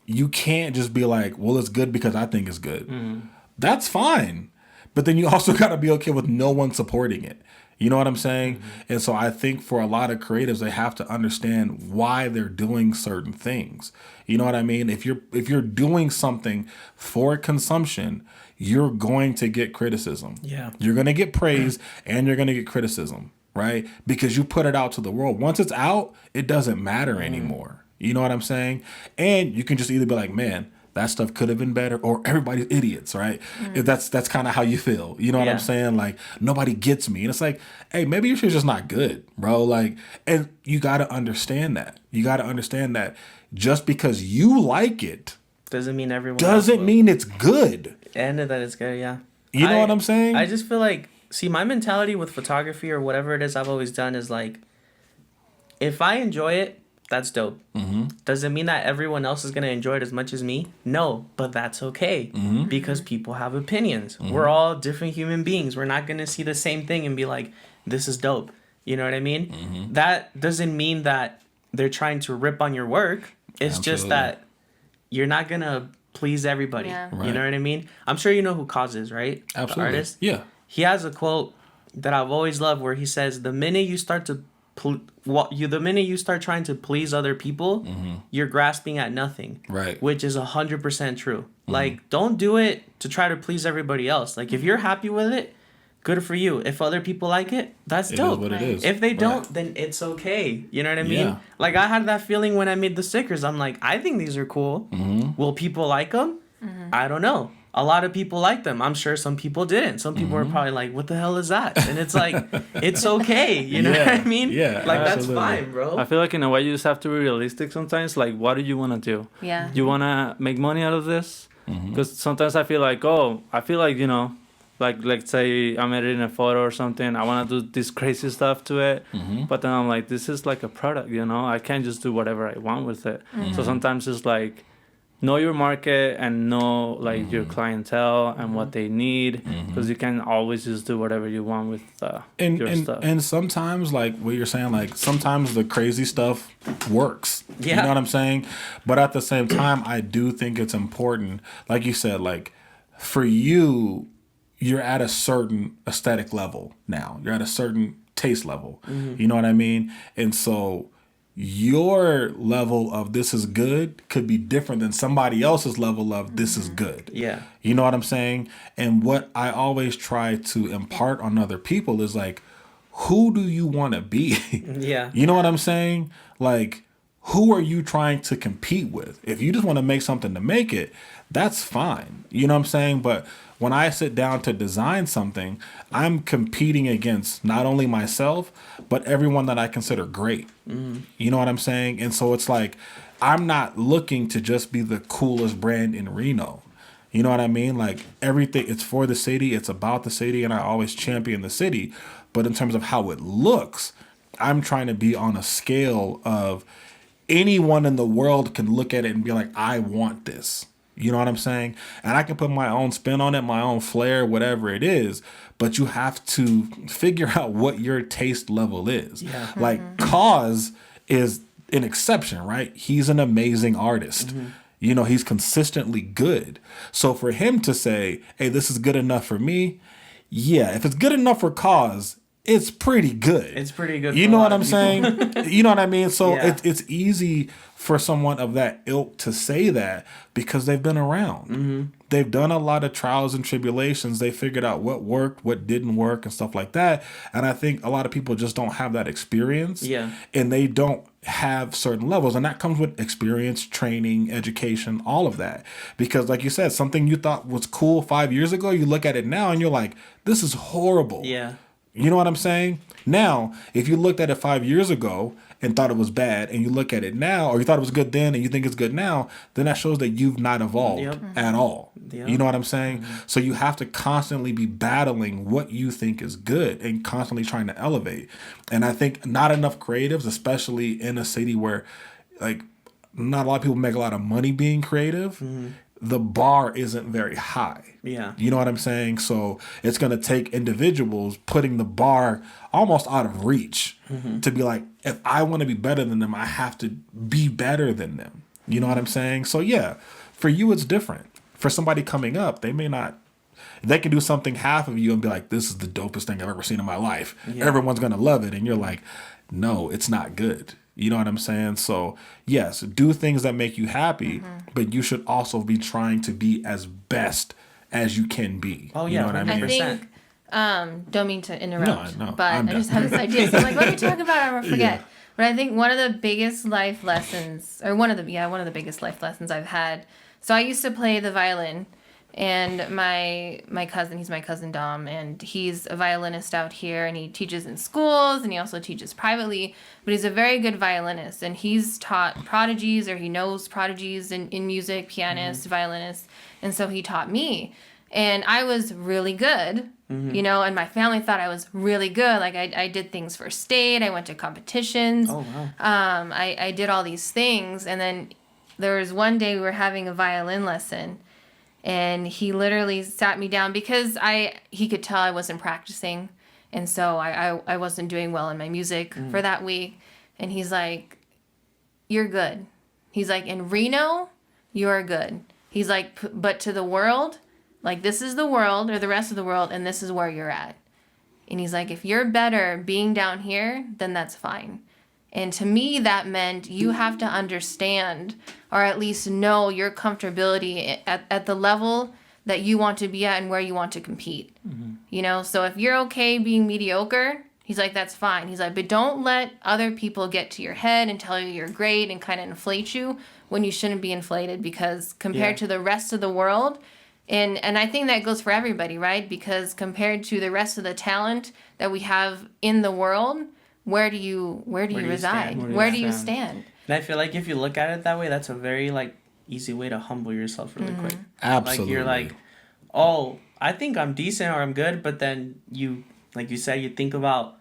you can't just be like, well, it's good because I think it's good. That's fine. But then you also got to be okay with no one supporting it. You know what I'm saying? And so I think for a lot of creatives, they have to understand why they're doing certain things. You know what I mean? If you're doing something for consumption, you're going to get criticism. Yeah. You're going to get praise and you're going to get criticism, right? Because you put it out to the world. Once it's out, it doesn't matter anymore. You know what I'm saying? And you can just either be like, man, that stuff could have been better, or everybody's idiots, right? That's kind of how you feel. You know what I'm saying? Like, nobody gets me. And it's like, hey, maybe your shit's just not good, bro. Like, and you got to understand that. You got to understand that just because you like it doesn't mean everyone doesn't mean it's good. And that it's good, yeah. You know what I'm saying? I just feel like, see, my mentality with photography or whatever it is I've always done is like, if I enjoy it, that's dope. Does it mean that everyone else is going to enjoy it as much as me? No, but that's okay because people have opinions. We're all different human beings. We're not going to see the same thing and be like, this is dope. You know what I mean? That doesn't mean that they're trying to rip on your work. It's just that you're not going to please everybody. Yeah. You know what I mean? I'm sure you know who Cause is, right? Absolutely. The artist. Yeah. He has a quote that I've always loved where he says, the minute you start to the minute you start trying to please other people, you're grasping at nothing. Right. Which is 100% true. Like, don't do it to try to please everybody else. Like, if you're happy with it, good for you. If other people like it, that's dope. It is what it is. If they don't, then it's okay. You know what I mean? Yeah. Like, I had that feeling when I made the stickers. I'm like, I think these are cool. Will people like them? I don't know. A lot of people like them. I'm sure some people didn't. Some people were probably like, what the hell is that? And it's like, it's okay. You know what I mean? Yeah, Like, absolutely. that's fine, bro. I feel like in a way you just have to be realistic sometimes. Like, what do you want to do? Yeah. You want to make money out of this? Because sometimes I feel like, you know, like, let's say I'm editing a photo or something. I want to do this crazy stuff to it. But then I'm like, this is like a product, you know? I can't just do whatever I want with it. So sometimes it's like, know your market and know like your clientele and what they need, because you can always just do whatever you want with your stuff. And sometimes, like what you're saying, like sometimes the crazy stuff works. Yeah. You know what I'm saying? But at the same time, I do think it's important, like you said, like for you, you're at a certain aesthetic level now. You're at a certain taste level. You know what I mean? And so your level of this is good could be different than somebody else's level of this is good. Yeah. You know what I'm saying? And what I always try to impart on other people is like, who do you want to be? Yeah. You know what I'm saying? Like, who are you trying to compete with? If you just want to make something to make it, that's fine. You know what I'm saying? But when I sit down to design something, I'm competing against not only myself, but everyone that I consider great. You know what I'm saying? And so it's like, I'm not looking to just be the coolest brand in Reno. You know what I mean? Like everything, it's for the city, it's about the city, and I always champion the city. But in terms of how it looks, I'm trying to be on a scale of anyone in the world can look at it and be like, I want this. You know what I'm saying? And I can put my own spin on it, my own flair, whatever it is. But you have to figure out what your taste level is. Yeah. Like Cause is an exception, right? He's an amazing artist. You know, he's consistently good. So for him to say, hey, this is good enough for me. Yeah, if it's good enough for Cause, it's pretty good. It's pretty good. You for know a what lot I'm of people. saying? You know what I mean? So Yeah. it's easy for someone of that ilk to say that because they've been around. They've done a lot of trials and tribulations. They figured out what worked, what didn't work, and stuff like that. And I think a lot of people just don't have that experience. Yeah. And they don't have certain levels. And that comes with experience, training, education, all of that. Because like you said, something you thought was cool 5 years ago, you look at it now and you're like, this is horrible. Yeah. You know what I'm saying? Now, if you looked at it 5 years ago and thought it was bad, and you look at it now, or you thought it was good then and you think it's good now, then that shows that you've not evolved at all. Yep. You know what I'm saying? So you have to constantly be battling what you think is good and constantly trying to elevate. And I think not enough creatives, especially in a city where like not a lot of people make a lot of money being creative, the bar isn't very high. Yeah. You know what I'm saying? So it's going to take individuals putting the bar almost out of reach to be like, if I want to be better than them, I have to be better than them. You know what I'm saying? So yeah, for you, it's different. For somebody coming up, they may not, they can do something half of you and be like, this is the dopest thing I've ever seen in my life. Yeah. Everyone's going to love it. And you're like, no, it's not good. You know what I'm saying? So yes, do things that make you happy, but you should also be trying to be as best as you can be. Oh, You yeah, know what I mean? I 100%. think, don't mean to interrupt, No, but I'm I just done. have this idea. So I'm like, let me talk about it, I'm gonna forget. But I think one of the biggest life lessons, or one of the biggest life lessons I've had. So I used to play the violin, and my cousin, he's my cousin Dom, and he's a violinist out here, and he teaches in schools, and he also teaches privately, but he's a very good violinist, and he's taught prodigies, or he knows prodigies in music, pianists, violinists, and so he taught me. And I was really good, you know, and my family thought I was really good. Like, I did things for state, I went to competitions, Oh, wow. I did all these things, and then there was one day we were having a violin lesson, and he literally sat me down because he could tell I wasn't practicing, and so I wasn't doing well in my music for that week, and he's like, you're good. He's like, in Reno, you're good. He's like, but to the world, like, this is the world, or the rest of the world, and this is where you're at. And he's like, if you're better being down here, then that's fine. And to me, that meant you have to understand, or at least know your comfortability at the level that you want to be at and where you want to compete. You know, so if you're okay being mediocre, he's like, that's fine. He's like, but don't let other people get to your head and tell you you're great and kind of inflate you when you shouldn't be inflated, because compared to the rest of the world, and I think that goes for everybody, right? Because compared to the rest of the talent that we have in the world, where do you reside? Where do you stand? And I feel like if you look at it that way, that's a very like easy way to humble yourself really quick. Absolutely. Like you're like, oh, I think I'm decent or I'm good, but then you, like you said, you think about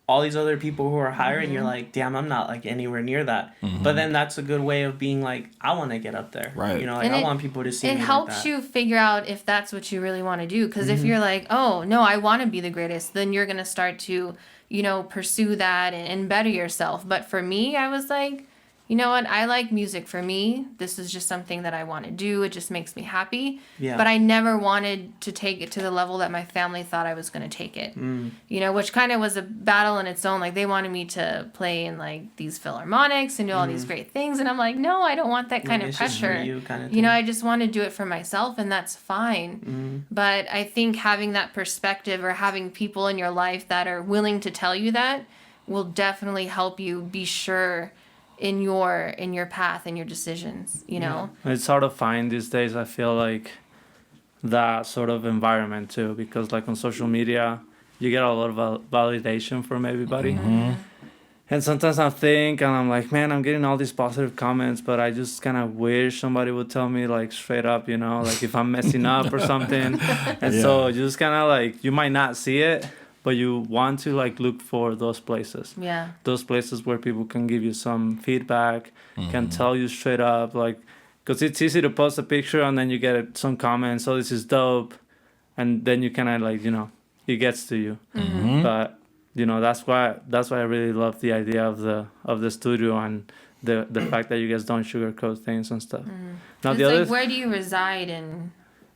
all these other people who are higher, and you're like, damn, I'm not like anywhere near that. But then that's a good way of being like, I want to get up there. Right. You know, like I want people to see me. It helps you figure out if that's what you really want to do. Because if you're like, oh, no, I want to be the greatest, then you're going to start to, you know, pursue that and better yourself. But for me, I was like, you know what? I like music. For me, this is just something that I want to do. It just makes me happy. Yeah. But I never wanted to take it to the level that my family thought I was going to take it. You know, which kind of was a battle in its own. Like, they wanted me to play in, like, these philharmonics and do all these great things. And I'm like, no, I don't want that kind of pressure. You, kind of you know, I just want to do it for myself, and that's fine. But I think having that perspective, or having people in your life that are willing to tell you that, will definitely help you be sure in your path and your decisions, you know. It's hard to find these days, I feel like, that sort of environment too, because like on social media you get a lot of validation from everybody. And sometimes I think, and I'm like, man, I'm getting all these positive comments, but I just kind of wish somebody would tell me like straight up, you know, like if I'm messing up or something. And so you just kind of like, you might not see it, but you want to like look for those places. Yeah. Those places where people can give you some feedback, can tell you straight up, like, because it's easy to post a picture and then you get some comments, oh, this is dope. And then you kind of like, you know, it gets to you. But, you know, that's why I really love the idea of the studio and the fact that you guys don't sugarcoat things and stuff. Now, It's the other like, where do you reside in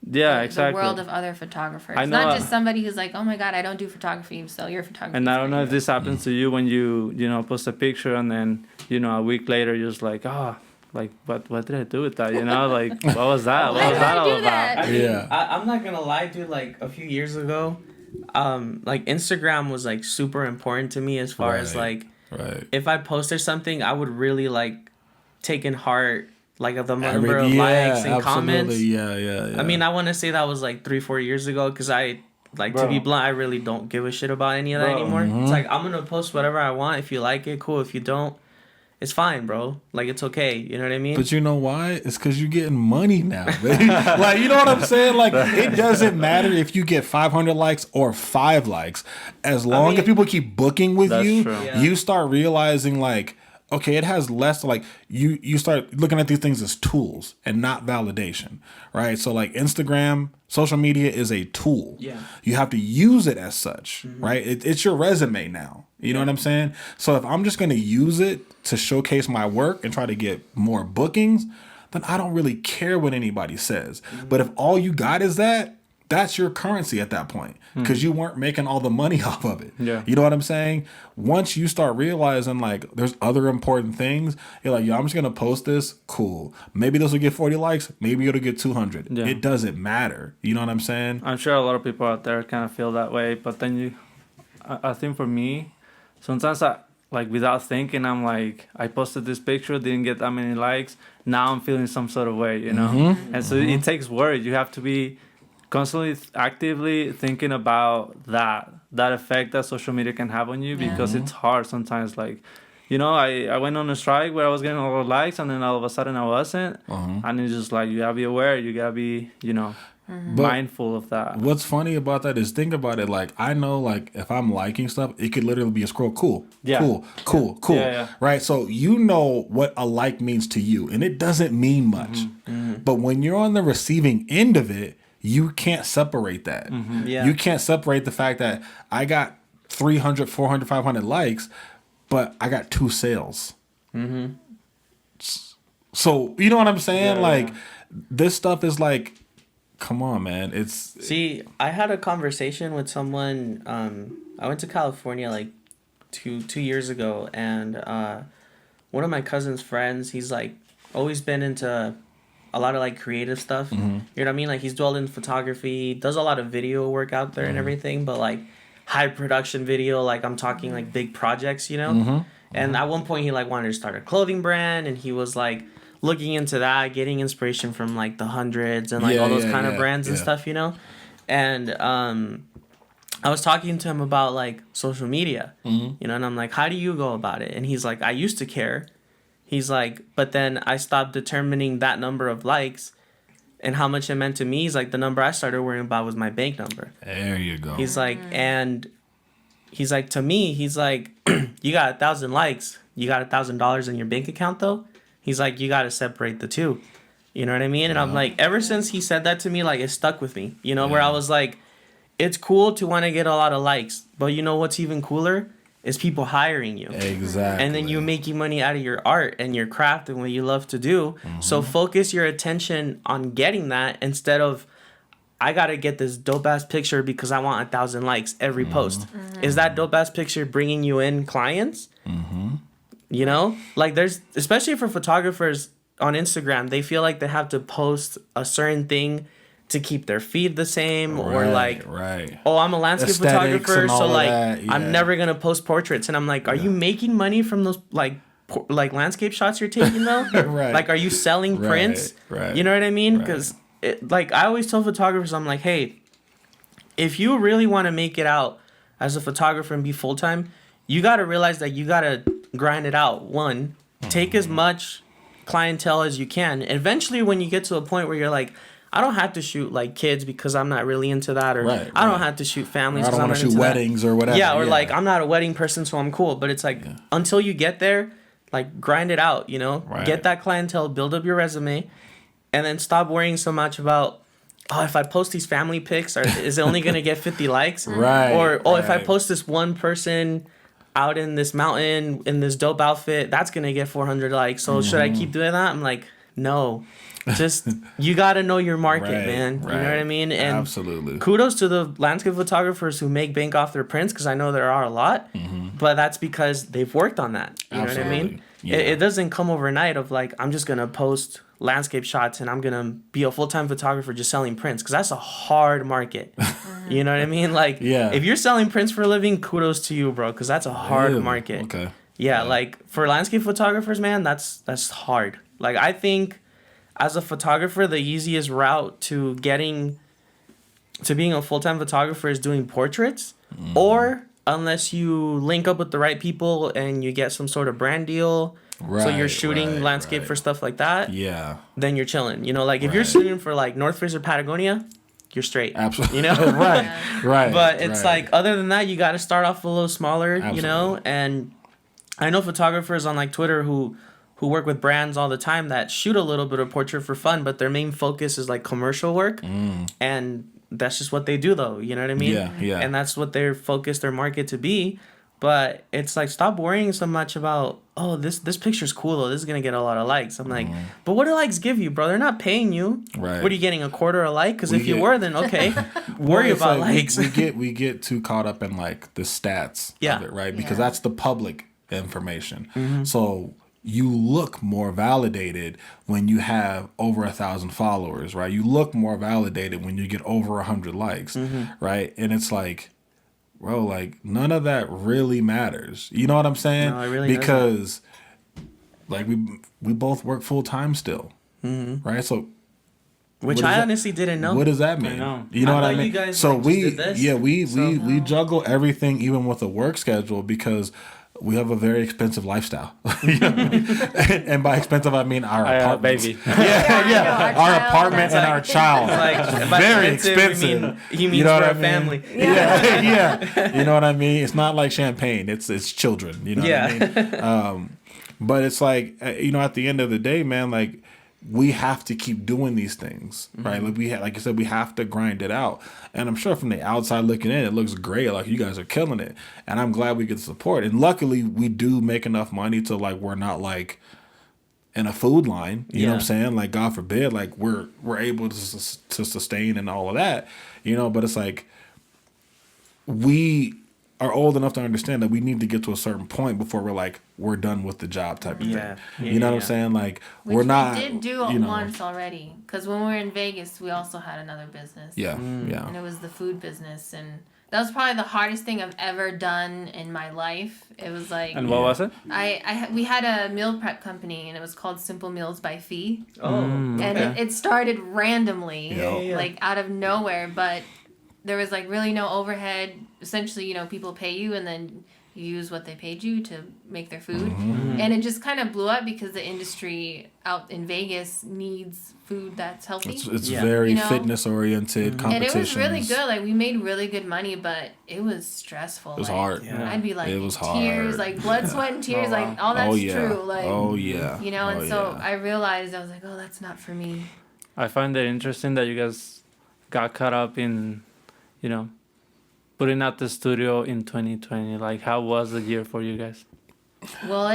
exactly. the world of other photographers? I know, Not just somebody who's like, oh my God, I don't do photography, so you're a photographer. And I don't know if this happens to you when you know, post a picture and then, you know, a week later you're just like, like, what did I do with that? You know, like, what was that? What was that all about? I mean, I'm not gonna lie, dude. Like a few years ago, like Instagram was like super important to me as far as like, if I posted something, I would really like take in heart like of the number of likes and comments. Yeah. I mean, I want to say that was like 3-4 years ago, because I like, to be blunt, I really don't give a shit about any of that anymore. It's like, I'm gonna post whatever I want. If you like it, cool. If you don't, it's fine, bro. Like, it's okay. You know what I mean? But you know why? It's because you're getting money now, baby. Like, you know what I'm saying? Like, it doesn't matter if you get 500 likes or 5 likes. As long as people keep booking with you, you start realizing, like, okay, it has less, like, you start looking at these things as tools and not validation, right? So, like, Instagram, social media is a tool. Yeah. You have to use it as such, right? It's your resume now. You know what I'm saying? So if I'm just going to use it to showcase my work and try to get more bookings, then I don't really care what anybody says. But if all you got is that, that's your currency at that point, because you weren't making all the money off of it. Yeah. You know what I'm saying? Once you start realizing, like, there's other important things, you're like, yo, I'm just going to post this. Cool. Maybe this will get 40 likes. Maybe it'll get 200. Yeah. It doesn't matter. You know what I'm saying? I'm sure a lot of people out there kind of feel that way, but then I think for me, sometimes like without thinking, I'm like, I posted this picture, didn't get that many likes. Now I'm feeling some sort of way, you know? And so it takes work. You have to be constantly actively thinking about that effect that social media can have on you, because it's hard sometimes. Like, you know, I went on a strike where I was getting a lot of likes, and then all of a sudden I wasn't. And it's just like, you gotta be aware, you gotta be, you know, mindful of that. What's funny about that is, think about it. Like, I know, like, if I'm liking stuff, it could literally be a scroll. Cool. Right? So you know what a like means to you, and it doesn't mean much. But when you're on the receiving end of it, you can't separate that. You can't separate the fact that I got 300, 400, 500 likes, but I got 2 sales. So, you know what I'm saying? This stuff is like come on, man. It's See, I had a conversation with someone. I went to California like two years ago, and one of my cousin's friends, he's like always been into a lot of like creative stuff. You know what I mean? Like he's dwelled in photography, does a lot of video work out there and everything, but like high production video, like I'm talking like big projects, you know? And at one point he like wanted to start a clothing brand, and he was like looking into that, getting inspiration from like the Hundreds and like all those kind of brands and stuff, you know? And I was talking to him about like social media, you know, and I'm like, how do you go about it? And he's like, I used to care. He's like, but then I stopped determining that number of likes and how much it meant to me. He's like, the number I started worrying about was my bank number. There you go. He's like, and he's like, to me, he's like, you got 1,000 likes. You got $1,000 in your bank account though? He's like, you got to separate the two. You know what I mean? And I'm like, ever since he said that to me, like it stuck with me, you know, where I was like, it's cool to want to get a lot of likes, but you know what's even cooler? Is people hiring you. Exactly. And then you making money out of your art and your craft and what you love to do. So focus your attention on getting that instead of, I got to get this dope ass picture because I want 1,000 likes every post. Is that dope ass picture bringing you in clients? You know, like there's, especially for photographers on Instagram, they feel like they have to post a certain thing to keep their feed the same, or like, oh, I'm a landscape photographer, so like I'm never gonna post portraits. And I'm like, are you making money from those like landscape shots you're taking though? Like, are you selling prints? You know what I mean? Because like I always tell photographers, I'm like, hey, if you really want to make it out as a photographer and be full time, you got to realize that you got to grind it out. One, take as much clientele as you can. Eventually, when you get to a point where you're like, I don't have to shoot like kids because I'm not really into that, or I don't have to shoot families because I'm not into that. I don't want to shoot weddings or whatever. Yeah, or like I'm not a wedding person, so I'm cool. But it's like until you get there, like grind it out, you know? Get that clientele, build up your resume, and then stop worrying so much about, oh, if I post these family pics, is it only gonna get 50 likes? Or if I post this one person out in this mountain in this dope outfit, that's gonna get 400 likes. So should I keep doing that? I'm like, no. Just, you got to know your market, man. You know what I mean? And absolutely. Kudos to the landscape photographers who make bank off their prints, because I know there are a lot, but that's because they've worked on that. You know what I mean? Yeah. It doesn't come overnight of like, I'm just going to post landscape shots and I'm going to be a full-time photographer just selling prints, because that's a hard market. You know what I mean? Like, if you're selling prints for a living, kudos to you, bro, because that's a hard market. Okay. Yeah, like for landscape photographers, man, that's hard. Like, I think as a photographer, the easiest route to being a full-time photographer is doing portraits, or unless you link up with the right people and you get some sort of brand deal, so you're shooting landscape for stuff like that, then you're chilling. You know, like if you're shooting for like North Face or Patagonia, you're straight. Absolutely. You know? But it's like, other than that, you got to start off a little smaller, you know? And I know photographers on like Twitter who work with brands all the time that shoot a little bit of portrait for fun, but their main focus is like commercial work. And that's just what they do though. You know what I mean? Yeah. And that's what they're focused their market to be. But it's like, stop worrying so much about, oh, this picture's cool though, this is going to get a lot of likes. I'm like, but what do likes give you, bro? They're not paying you. What are you getting, a quarter a like? Because if you were, then okay, worry about likes. we get too caught up in like the stats of it, right? Because that's the public information. So you look more validated when you have over 1,000 followers, right? You look more validated when you get over 100 likes, right? And it's like, bro, like none of that really matters. You know what I'm saying? No, it really doesn't. Like we both work full time still, right? So, which I honestly didn't know. What does that mean? You know what I mean? You guys so we juggle everything, even with a work schedule, because we have a very expensive lifestyle. You know what I mean? And by expensive, I mean our apartment. Baby. Our apartment and our child. Like, very expensive. He means for a family. Yeah. You know what I mean? It's not like champagne. It's children. You know what I mean? But it's like, you know, at the end of the day, man, like, we have to keep doing these things, right? Like like you said, we have to grind it out. And I'm sure from the outside looking in, it looks great. Like, you guys are killing it. And I'm glad we get the support. And luckily, we do make enough money to, like, we're not, like, in a food line, you know what I'm Yeah. saying? Like, God forbid, like we're able to sustain and all of that, you know. But it's like we are old enough to understand that we need to get to a certain point before we're done with the job type of Yeah. thing. Yeah, You know yeah, what I'm yeah. saying? Like Which we're not. we did do you it know, once already. Because when we were in Vegas, we also had another business. Yeah, Mm. yeah. And it was the food business. And that was probably the hardest thing I've ever done in my life. It was like, And what was it? we had a meal prep company, and it was called Simple Meals by Fee. Oh, Mm. And okay. it started randomly, Yeah. like out of nowhere. But there was like really no overhead. Essentially, you know, people pay you, and then you use what they paid you to make their food. Mm-hmm. And it just kind of blew up because the industry out in Vegas needs food that's healthy. It's Yeah. very You know? fitness oriented And competitions. it was really good. Like, we made really good money, but it was stressful. It was like, hard. Yeah. I'd be like, It was tears, hard. like blood, sweat, and tears. Oh, Like, wow. all that's Oh yeah. true. Like, oh yeah. you know, and Oh, so yeah. I realized, I was like, oh, that's not for me. I find it interesting that you guys got caught up in, you know, putting out the studio in 2020. Like, how was the year for you guys? Well,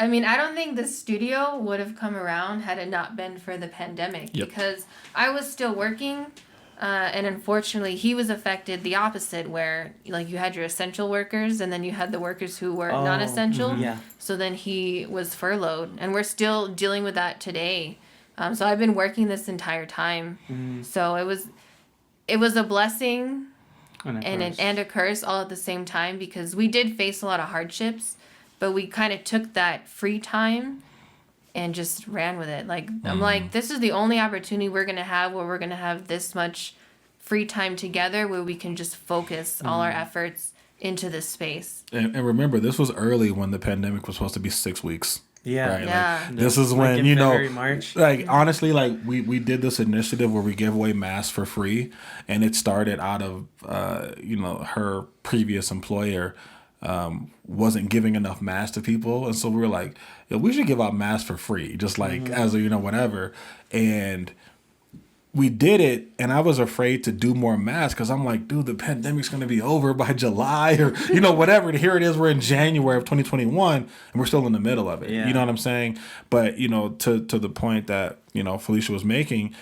I mean, I don't think the studio would have come around had it not been for the pandemic. Yep. Because I was still working, and unfortunately, he was affected the opposite, where like you had your essential workers, and then you had the workers who were Oh, non-essential. Yeah. So then he was furloughed, and we're still dealing with that today. So I've been working this entire time. So it was a blessing and a curse all at the same time, because we did face a lot of hardships, but we kind of took that free time and just ran with it. Like, I'm like, this is the only opportunity we're going to have where we're going to have this much free time together, where we can just focus all our efforts into this space. And remember, this was early when the pandemic was supposed to be 6 weeks. Yeah. Right? Yeah. Like, this is Like when, in you know, February, March. like honestly, like we did this initiative where we give away masks for free, and it started out of you know, her previous employer wasn't giving enough masks to people, and so we were like, yeah, we should give out masks for free, just like as a, you know, whatever. And we did it, and I was afraid to do more masks because I'm like, dude, the pandemic's going to be over by July, or, you know, whatever. And here it is, we're in January of 2021, and we're still in the middle of it. Yeah. You know what I'm saying? But, you know, to the point that, you know, Felicia was making,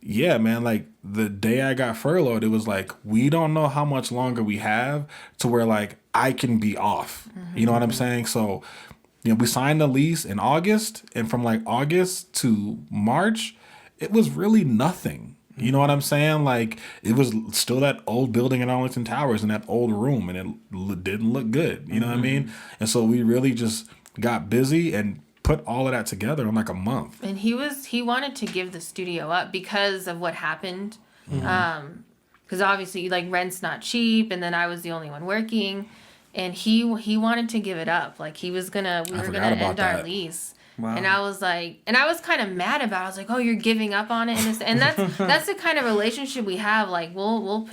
yeah, man, like the day I got furloughed, it was like, we don't know how much longer we have to where like I can be off. You know what I'm saying? So, you know, we signed the lease in August, and from like August to March, it was really nothing. You know what I'm saying? Like, it was still that old building in Arlington Towers in that old room, and it didn't look good. You know what I mean? And so we really just got busy and put all of that together in like a month. And he wanted to give the studio up because of what happened. Because obviously, like, rent's not cheap, and then I was the only one working, and he wanted to give it up. Like, we were gonna forgot about end our that. lease. Wow. And I was like, and I was kind of mad about it. I was like, oh, you're giving up on it, and that's the kind of relationship we have. Like, we'll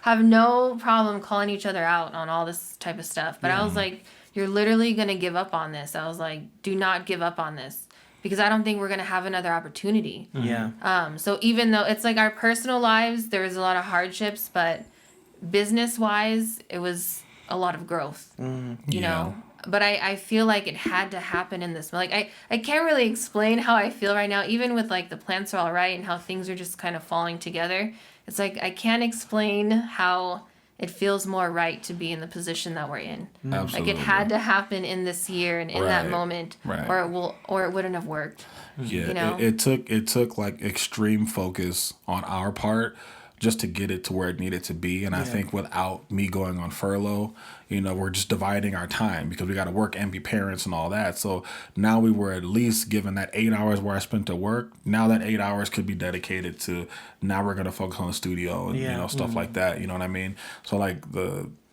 have no problem calling each other out on all this type of stuff. But I was like, you're literally gonna give up on this. I was like, do not give up on this, because I don't think we're gonna have another opportunity. Yeah. So even though it's like our personal lives, there was a lot of hardships, but business wise, it was a lot of growth. You know. But I feel like it had to happen in this. Like, I can't really explain how I feel right now, even with like the plants are all right and how things are just kind of falling together. It's like I can't explain how it feels more right to be in the position that we're in. Absolutely. Like, it had to happen in this year and in that Right. moment, Right. or it wouldn't have worked. Yeah, You know? it took like extreme focus on our part just to get it to where it needed to be. And I think without me going on furlough, you know, we're just dividing our time because we got to work and be parents and all that. So now we were at least given that 8 hours where I spent at work. Now that 8 hours could be dedicated to, now we're going to focus on the studio and, you know, stuff like that. You know what I mean? So like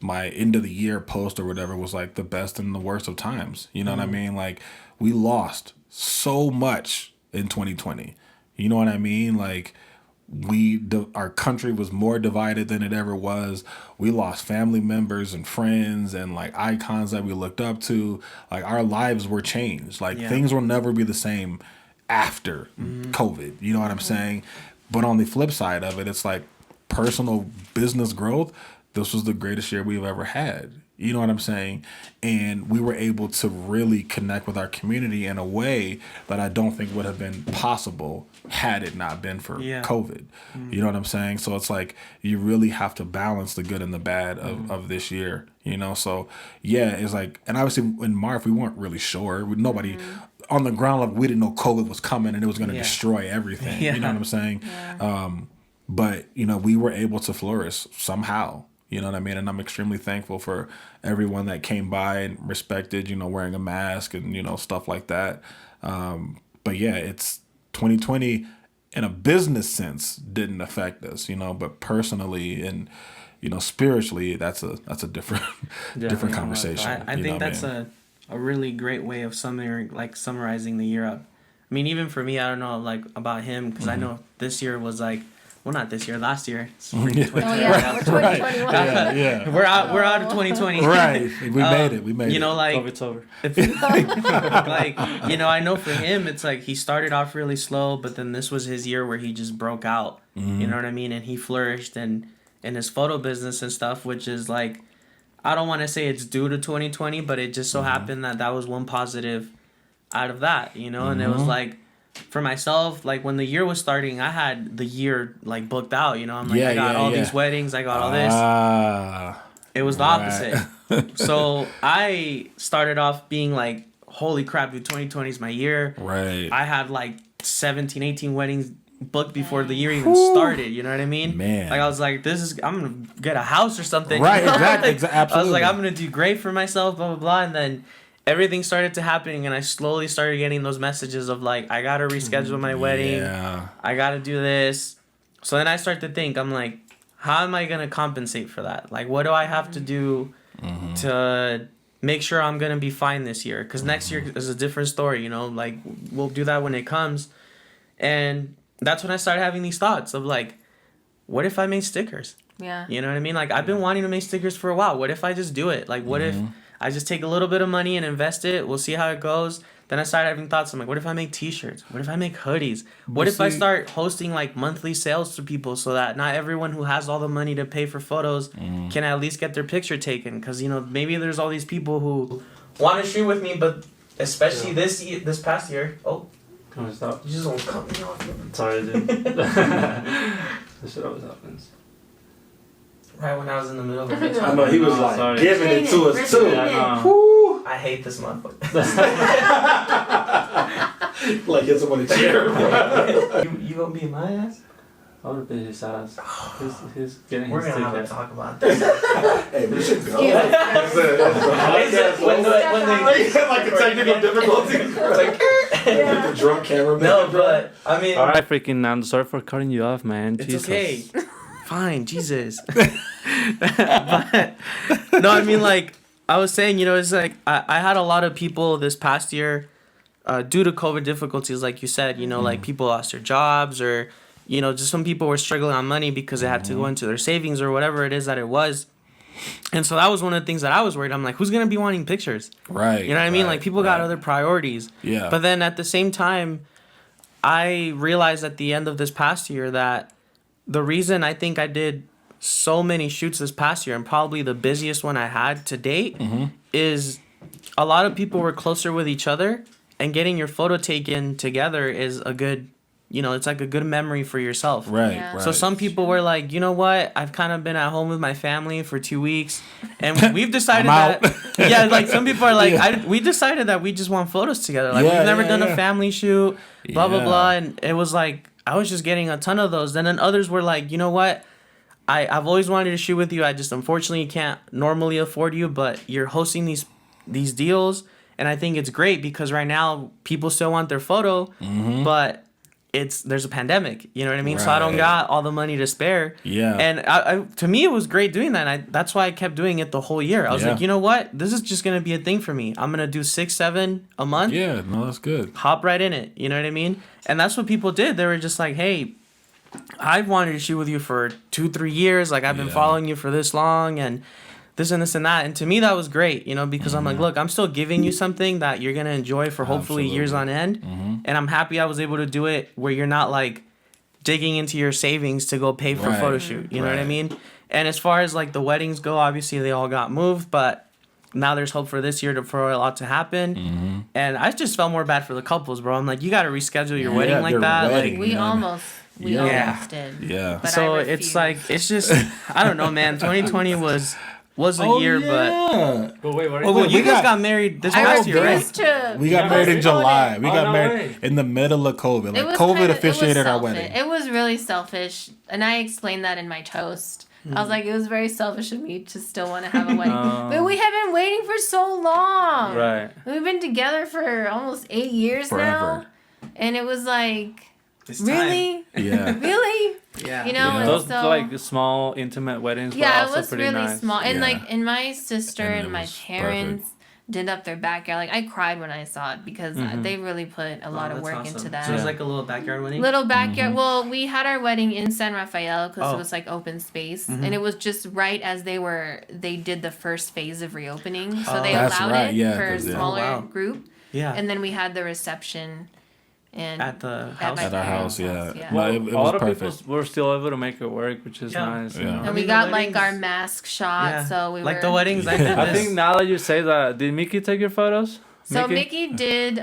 my end of the year post or whatever was like the best and the worst of times. You know what I mean? Like, we lost so much in 2020. You know what I mean? Like, our country was more divided than it ever was. We lost family members and friends and like icons that we looked up to. Like, our lives were changed. Like, things will never be the same after COVID. You know what I'm saying? But on the flip side of it, it's like personal business growth. this was the greatest year we've ever had. You know what I'm saying? And we were able to really connect with our community in a way that I don't think would have been possible had it not been for COVID. You know what I'm saying? So it's like you really have to balance the good and the bad of this year, you know? So yeah, it's like, and obviously in March, we weren't really sure. Nobody on the ground level, we didn't know COVID was coming and it was going to destroy everything. You know what I'm saying? But, you know, we were able to flourish somehow. You know what I mean? And I'm extremely thankful for everyone that came by and respected, you know, wearing a mask and, you know, stuff like that. But yeah, it's 2020 in a business sense didn't affect us, you know, but personally and, you know, spiritually, that's a different different conversation. I think that's a really great way of summarizing the year up. I mean, even for me, I don't know like about him because I know this year was like, well, not this year, last year. We're 2021. Yeah. We're out of 2020. Right. We made it. You know, like COVID's over. like, you know, I know for him, it's like he started off really slow, but then this was his year where he just broke out. You know what I mean? And he flourished in his photo business and stuff, which is like, I don't want to say it's due to 2020, but it just so happened that was one positive out of that, you know? And it was like, for myself, like when the year was starting, I had the year like booked out, you know. I'm like, I got all these weddings, I got all this. It was the opposite. So I started off being like, holy crap, dude, 2020 is my year. Right. I had like 17, 18 weddings booked before the year even started, you know what I mean? Man. Like I was like, I'm gonna get a house or something. Right, you know? exactly. I was like, I'm gonna do great for myself, blah, blah, blah. And then everything started to happen, and I slowly started getting those messages of like, I gotta reschedule my wedding. Yeah. I gotta do this. So then I start to think, I'm like, how am I gonna compensate for that? Like, what do I have to do to make sure I'm gonna be fine this year? Because next year is a different story, you know. Like, we'll do that when it comes. And that's when I started having these thoughts of like, what if I made stickers? Yeah. You know what I mean? Like, I've been wanting to make stickers for a while. What if I just do it? Like, what if I just take a little bit of money and invest it? We'll see how it goes. Then I started having thoughts. I'm like, what if I make t-shirts? What if I make hoodies? What if I start hosting like monthly sales to people so that not everyone who has all the money to pay for photos can at least get their picture taken? Because, you know, maybe there's all these people who want to shoot with me, but especially this past year. Oh, can I stop? You just don't cut me off. Sorry, dude. This shit always happens. Right when I was in the middle of it. I know he was like giving it to us too. I hate this motherfucker. Like hit someone in the chair. You gonna beat my ass? I would have been his ass. He's getting We're his gonna have ticket. to talk about this. Hey, we should go. When they like the technical difficulties. Like the drunk cameraman. No, but I mean. All right, freaking Nando. Sorry for cutting you off, man. It's Jesus. okay. Fine, Jesus. But no, I mean, like I was saying, you know, it's like I had a lot of people this past year, due to COVID difficulties, like you said, you know, like people lost their jobs or, you know, just some people were struggling on money because they had to go into their savings or whatever it is that it was. And so that was one of the things that I was worried. I'm like, who's going to be wanting pictures? Right. You know what I mean? Like people got other priorities. Yeah. But then at the same time, I realized at the end of this past year that the reason I think I did so many shoots this past year and probably the busiest one I had to date is a lot of people were closer with each other, and getting your photo taken together is a good, you know, it's like a good memory for yourself. Right. Yeah. Right. So some people were like, you know what? I've kind of been at home with my family for 2 weeks, and we've decided that like some people are like, we decided that we just want photos together. Like we've never done a family shoot, blah blah blah, and it was like I was just getting a ton of those. And then others were like, you know what? I've always wanted to shoot with you. I just unfortunately can't normally afford you, but you're hosting these deals, and I think it's great because right now people still want their photo, but there's a pandemic, you know what I mean? Right. So I don't got all the money to spare. Yeah. And I to me, it was great doing that. And that's why I kept doing it the whole year. I was like, you know what? This is just going to be a thing for me. I'm going to do 6, 7 a month. Yeah, no, that's good. Hop right in it. You know what I mean? And that's what people did. They were just like, hey, I've wanted to shoot with you for 2, 3 years. Like I've been following you for this long and this and this and that. And to me, that was great, you know, because I'm like, look, I'm still giving you something that you're going to enjoy for hopefully years on end. And I'm happy I was able to do it where you're not like digging into your savings to go pay for a photo shoot. You know what I mean? And as far as like the weddings go, obviously they all got moved, but now there's hope for this year for a lot to happen. Mm-hmm. And I just felt more bad for the couples, bro. I'm like, you got to reschedule your Yeah, wedding like their that. wedding. Like, We Yeah. almost did. Yeah. But so I it's refused. like, it's just, I don't know, man. 2020 was a year, but But wait, what are Oh, you wait, you we guys got- got married this I past year, right? refused to. We got married in July. We Oh, got no married way. in the middle of COVID. It Like was COVID kinda- officiated our selfish. wedding. It was really selfish, and I explained that in my toast. I was like, it was very selfish of me to still want to have a wedding, but we have been waiting for so long. Right. We've been together for almost 8 years Forever. now, and it was like, It's time. really, Yeah. really, Yeah. you know. Yeah. And Those so, like small intimate weddings were yeah, it also was pretty really nice. small, and Yeah. like, and my sister And and, it my was parents did up their backyard. Like, I cried when I saw it because they really put a lot of that's work awesome. into that. So it was like a little backyard wedding? Little backyard. Well, we had our wedding in San Rafael because Oh. it was like open space, and it was just right as they did the first phase of reopening, so they That's allowed right, it yeah, for a 'cause, yeah. smaller Oh, wow. group, Yeah. and then we had the reception, and At the house? my At our parents' house, yeah. yeah. No, it a was lot of perfect. people were still able to make it work, which is Yeah. nice. you Yeah. know? And I we mean, got the like our weddings- mask shot, so we like were the weddings I did I this. think now that you say that, did Mickey take your photos? So Mickey did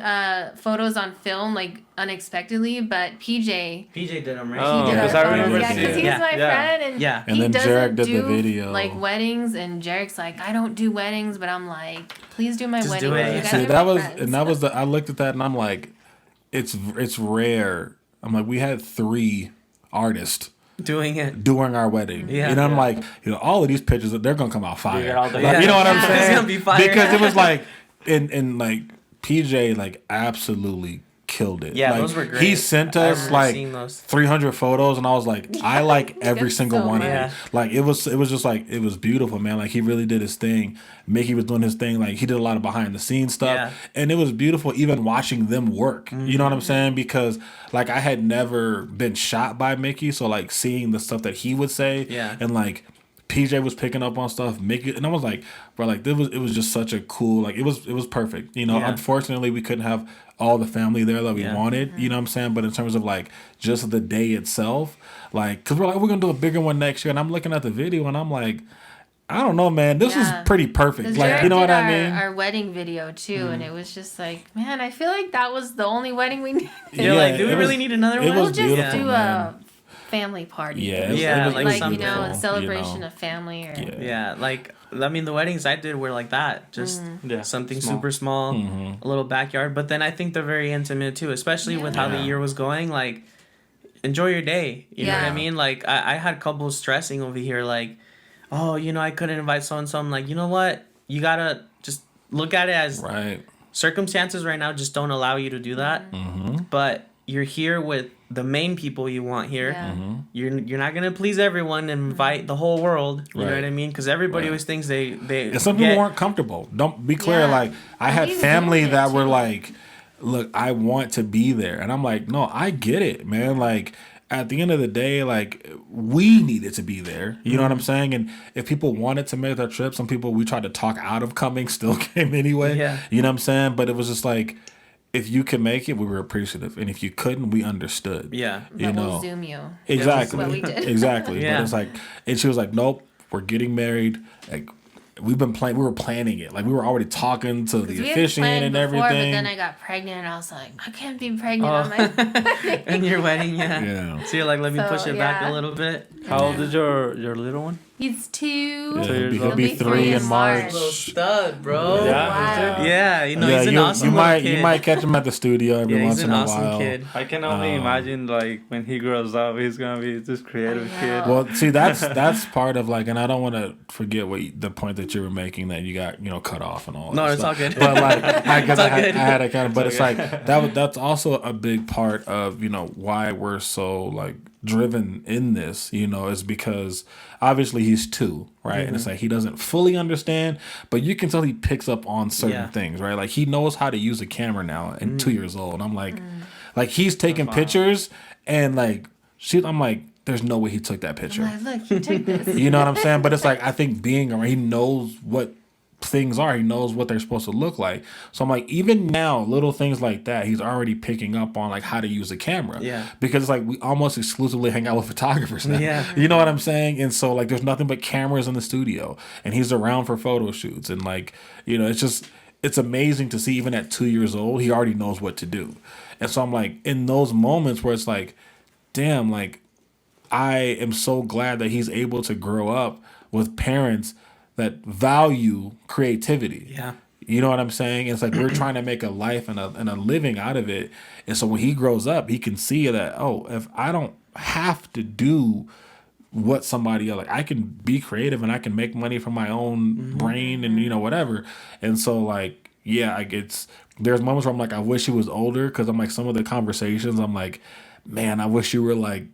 photos on film like unexpectedly, but PJ PJ did them, right? Oh, he did our 'cause I photos, remember yeah, seeing because it. he's Yeah. my Yeah. friend, and Yeah. And he then doesn't Jarek did the do video. like weddings, and Jarek's like, I don't do weddings, but I'm like, please do my Just wedding. do it. You Yeah. guys See, are that my was friends. and that was the. I looked at that and I'm like, it's rare. I'm like, we had 3 artists Doing it. doing our wedding. Yeah. And I'm like, all of these pictures, they're gonna come out fire. got all the- Like, you know what I'm Yeah. saying? It's gonna be fire. Because it was like, and like PJ like absolutely killed it. Yeah, like, those were great. He sent I us remember like seeing those. 300 photos, and I was like, I like every It's single so one of much. it. Like it was just like it was beautiful, man. Like he really did his thing. Mickey was doing his thing. Like he did a lot of behind the scenes stuff, Yeah. and it was beautiful. Even watching them work, you know what I'm saying? Because like I had never been shot by Mickey, so like seeing the stuff that he would say, Yeah. and like PJ was picking up on stuff, Mickey, and I was like, bro, like it was just such a cool, like it was perfect. You know, Yeah. unfortunately we couldn't have all the family there that we Yeah. wanted. You know what I'm saying? But in terms of like just the day itself, like, cause we're like, we're gonna do a bigger one next year, and I'm looking at the video and I'm like, I don't know, man, this Yeah. is pretty perfect. 'Cause Like, Jared you know did what I mean? Our wedding video too, and it was just like, man, I feel like that was the only wedding we needed. You're like, do we it really was- need another it one? was We'll just beautiful, do man. a family party. Yeah, it was, Yeah, it was, like it was like, beautiful, a celebration know? of family. Or, Yeah. Yeah, like I mean, the weddings I did were like that, just Yeah, something small. super small, Mm-hmm. a little backyard. But then I think they're very intimate too, especially with how the Yeah. year was going. Like, enjoy your day. You know what I Yeah. mean? Like, I had couples stressing over here, like, oh, I couldn't invite so and so. I'm like, you know what? You gotta just look at it as Right. circumstances right now just don't allow you to do that. Mm-hmm. But you're here with the main people you want here. Yeah. Mm-hmm. You're not gonna please everyone and invite the whole world. You know Right. what I mean? Because everybody Right. always thinks they And some people get- weren't comfortable. Don't be clear. Yeah. Like I And had he's family doing it, that were too. like, "Look, I want to be there," and I'm like, "No, I get it, man. Like at the end of the day, like we needed to be there. You know what I'm saying? And if people wanted to make that trip, some people we tried to talk out of coming still came anyway. Yeah. You know what I'm saying? But it was just like, if you could make it, we were appreciative, and if you couldn't, we understood. Yeah. But You we'll know. Zoom you. Exactly. That's what we did. Exactly. Yeah. But it's like, and she was like, "Nope, we're getting married." Like, we were planning it. Like, we were already talking to the We had officiant planned and before, everything. But then I got pregnant, and I was like, I can't be pregnant Oh. on my. And your wedding, yeah. Yeah. So you're like, let me So, push it back yeah. a little bit. How old is your little one? He's 2. Yeah, So he'll he'll be be 3 in March. Little stud, bro. Yeah, wow. Yeah, Yeah, he's an awesome you little might kid. you might catch him at the studio every yeah, once he's in an a awesome while. kid. I can only imagine like when he grows up, he's gonna be this creative I kid. know. Well, see, that's part of like, and I don't want to forget the point that you were making that you got cut off and all. No, that it's stuff. all good. But like, It's all good. I had a kind of, but it's like that's also a big part of why we're so like driven in this. Is because obviously he's 2, right? And it's like he doesn't fully understand, but you can tell he picks up on certain Yeah. things, right? Like he knows how to use a camera now, and 2 years old. I'm like he's taking pictures, and like I'm like, there's no way he took that picture. I'm like, look, you took this. You know what I'm saying? But it's like I think being around, he knows what things are. He knows what they're supposed to look like. So I'm like, even now, little things like that, he's already picking up on like how to use a camera. Yeah. Because it's like we almost exclusively hang out with photographers now. Yeah. You know what I'm saying? And so like there's nothing but cameras in the studio, and he's around for photo shoots, and like, you know, it's amazing to see even at 2 years old, he already knows what to do. And so I'm like, in those moments where it's like, damn, like I am so glad that he's able to grow up with parents that value creativity. Yeah. You know what I'm saying? It's like we're trying to make a life and a living out of it. And so when he grows up, he can see that, oh, if I don't have to do what somebody else, like I can be creative and I can make money from my own brain and, you know, whatever. And so like, yeah, like there's moments where I'm like, I wish he was older, because I'm like, some of the conversations, I'm like, man, I wish you were like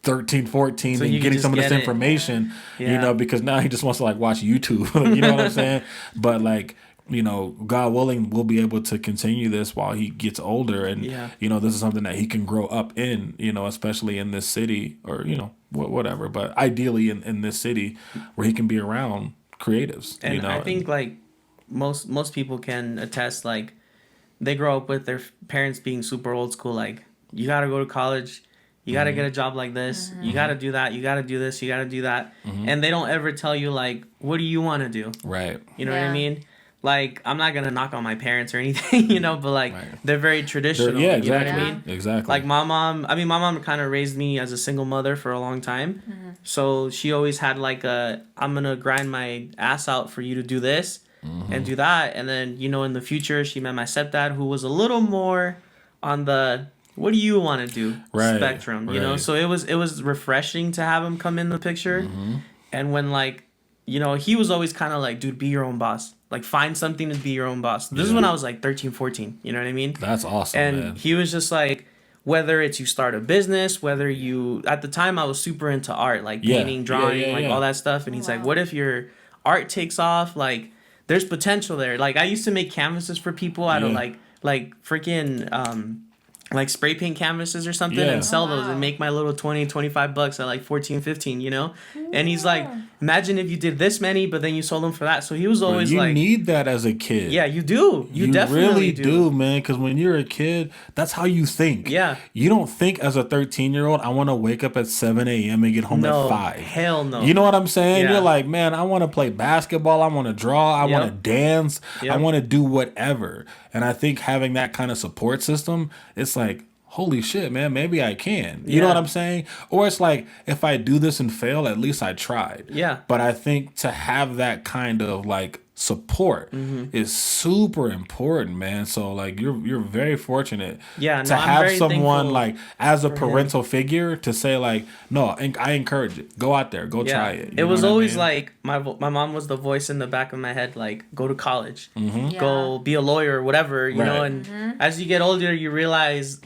13, 14 So and you getting can some of just this get it. information, Yeah. you know, because now he just wants to like watch YouTube. You know what I'm saying? But like, you know, God willing, we'll be able to continue this while he gets older. And, Yeah. you know, this is something that he can grow up in, you know, especially in this city, or, you know, whatever. But ideally in this city where he can be around creatives. And you know? I think like most people can attest, like they grow up with their parents being super old school, like you got to go to college, you got to get a job like this, you got to do that, you got to do this, you got to do that. And they don't ever tell you like, what do you want to do? Right. You know what I Yeah. mean? Like, I'm not gonna knock on my parents or anything, you know, but like Right. they're very traditional. Yeah, You know exactly. what I mean? Exactly. Like my mom kind of raised me as a single mother for a long time. So she always had like I'm gonna grind my ass out for you to do this and do that. And then, you know, in the future, she met my stepdad, who was a little more on the what do you want to do Right, spectrum, you know? right. So it was refreshing to have him come in the picture. And when like, you know, he was always kind of like, dude, be your own boss. Like, find something to be your own boss. This is when I was like 13, 14. You know what I mean? That's awesome, And man. he was just like, whether it's you start a business, whether you... At the time, I was super into art. Like, Yeah. painting, drawing, Yeah, like, yeah. all that stuff. And he's like, what if your art takes off? Like, there's potential there. Like, I used to make canvases for people out of, Yeah. like freaking... like spray paint canvases or something, Yeah. and sell those wow. and make my little 20, 25 bucks at like 14, 15, you know? And he's like, imagine if you did this many, but then you sold them for that. So he was But always you like, need that as a kid. yeah, you do. You definitely really do. man. Because when you're a kid, that's how you think. Yeah. You don't think as a 13-year-old, I want to wake up at 7 a.m. and get home No, at 5. hell no. You know what I'm saying? Yeah. You're like, man, I want to play basketball. I want to draw. I want to Yep. dance. I Yep. want to do whatever. And I think having that kind of support system, it's like, holy shit, man, maybe I can. You know Yeah. what I'm saying? Or it's like, if I do this and fail, at least I tried. Yeah. But I think to have that kind of like support is super important, man. So like you're very fortunate Yeah, to no, I'm have very someone thankful like as a for him. parental figure to say like, no, I encourage it. Go out there, go Yeah. try it. You It know was what I always mean? like my mom was the voice in the back of my head, like, go to college, Yeah. go be a lawyer or whatever, you know. Right. And as you get older, you realize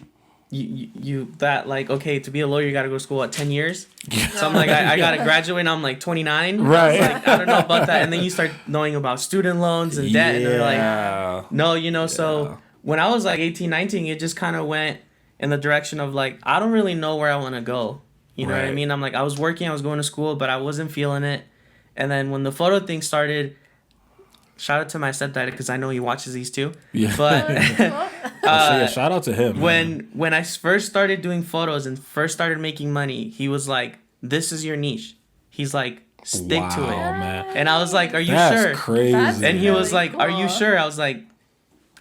you that like, okay, to be a lawyer you got to go to school at 10 years. So I'm like, I got to graduate and I'm like 29. Right. Like, I don't know about that. And then you start knowing about student loans and debt, and they're like, Yeah. no, you know. So when I was like 18, 19, it just kind of went in the direction of like, I don't really know where I want to go. You know what I Right. mean? I'm like, I was working, I was going to school, but I wasn't feeling it. And then when the photo thing started, shout out to my stepdad because I know he watches these too. Yeah. But So, yeah, shout out to him. man. when I first started doing photos and first started making money, he was like, this is your niche. He's like, stick to it. Wow, man. And I was like, are you That's sure? crazy. That's And he really was like, are you cool. sure? I was like,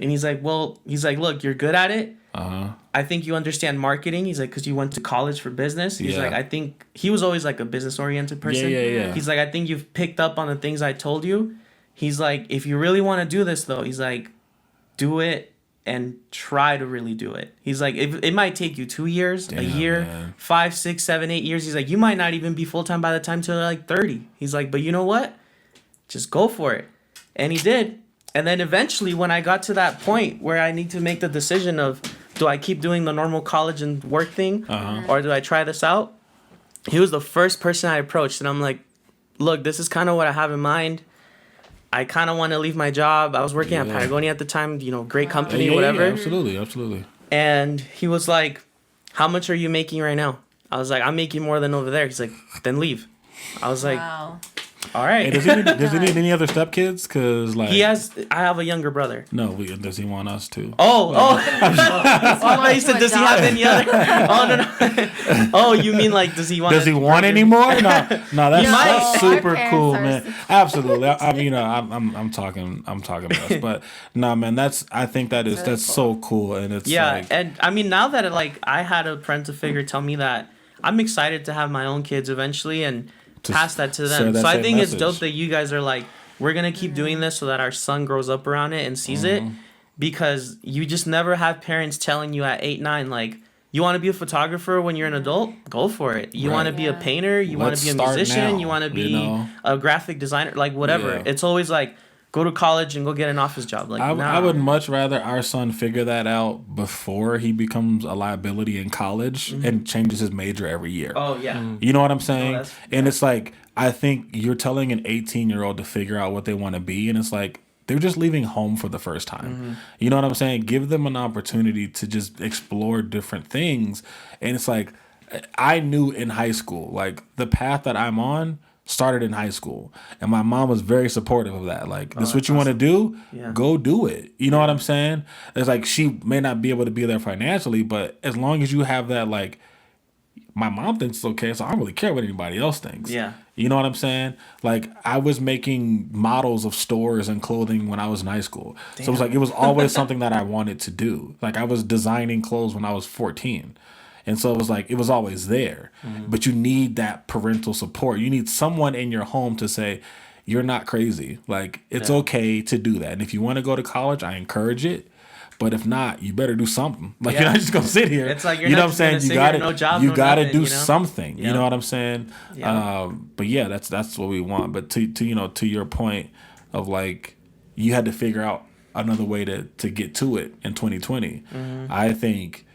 and he's like, well, he's like, look, you're good at it. Uh-huh. I think you understand marketing. He's like, because you went to college for business. He's Yeah. like, I think he was always like a business oriented person. Yeah. He's like, I think you've picked up on the things I told you. He's like, if you really want to do this though, he's like, do it and try to really do it. He's like, it might take you 2 years, a Damn, year, man. 5, 6, 7, 8 years. He's like, you might not even be full time by the time till like 30. He's like, but you know what? Just go for it. And he did. And then eventually when I got to that point where I need to make the decision of, do I keep doing the normal college and work thing or do I try this out? He was the first person I approached, and I'm like, look, this is kind of what I have in mind. I kind of want to leave my job. I was working at Yeah. Patagonia at the time, you know, great company, Yeah, whatever. absolutely. And he was like, how much are you making right now? I was like, I'm making more than over there. He's like, then leave. I was like, Wow. All right. Hey, does he need any other stepkids? Cause like I have a younger brother. No, does he want us to? He said, does he have any other? No. Oh, you mean like, does he want? Does he want any more? No, that's super cool, man. super Absolutely. I mean, I'm talking mess, but no, man, I think that's so cool, and it's and I mean, now that I had a parental figure tell me that, I'm excited to have my own kids eventually and pass that to them. So I think it's dope that you guys are like, we're gonna keep doing this so that our son grows up around it and sees it, because you just never have parents telling you at 8, 9 like, you want to be a photographer when you're an adult? Go for it. You want to be a painter? You want to be a musician? You want to be a graphic designer? Like whatever. Yeah. It's always like, go to college and go get an office job. Like I would much rather our son figure that out before he becomes a liability in college and changes his major every year. Oh yeah. You know what I'm saying? And it's like, I think you're telling an 18-year-old to figure out what they want to be, and it's like they're just leaving home for the first time. You know what I'm saying? Give them an opportunity to just explore different things. And it's like, I knew in high school, like the path that I'm on started in high school, and my mom was very supportive of that. Like, this is what you want to do? Yeah. Go do it. You know what I'm saying? It's like, she may not be able to be there financially, but as long as you have that, like, my mom thinks it's okay, so I don't really care what anybody else thinks. Yeah. You know what I'm saying? Like, I was making models of stores and clothing when I was in high school. Damn. So it was like, it was always something that I wanted to do. Like, I was designing clothes when I was 14. And so it was like, it was always there. But you need that parental support. You need someone in your home to say, you're not crazy. Like, it's okay to do that. And if you want to go to college, I encourage it. But if not, you better do something. Like, you're not just gonna sit here. It's like, you're not what I'm saying. You gotta do you know? something. Yep. You know what I'm saying? Yep. But yeah, that's what we want. But to your point of like, you had to figure out another way to get to it in 2020. I think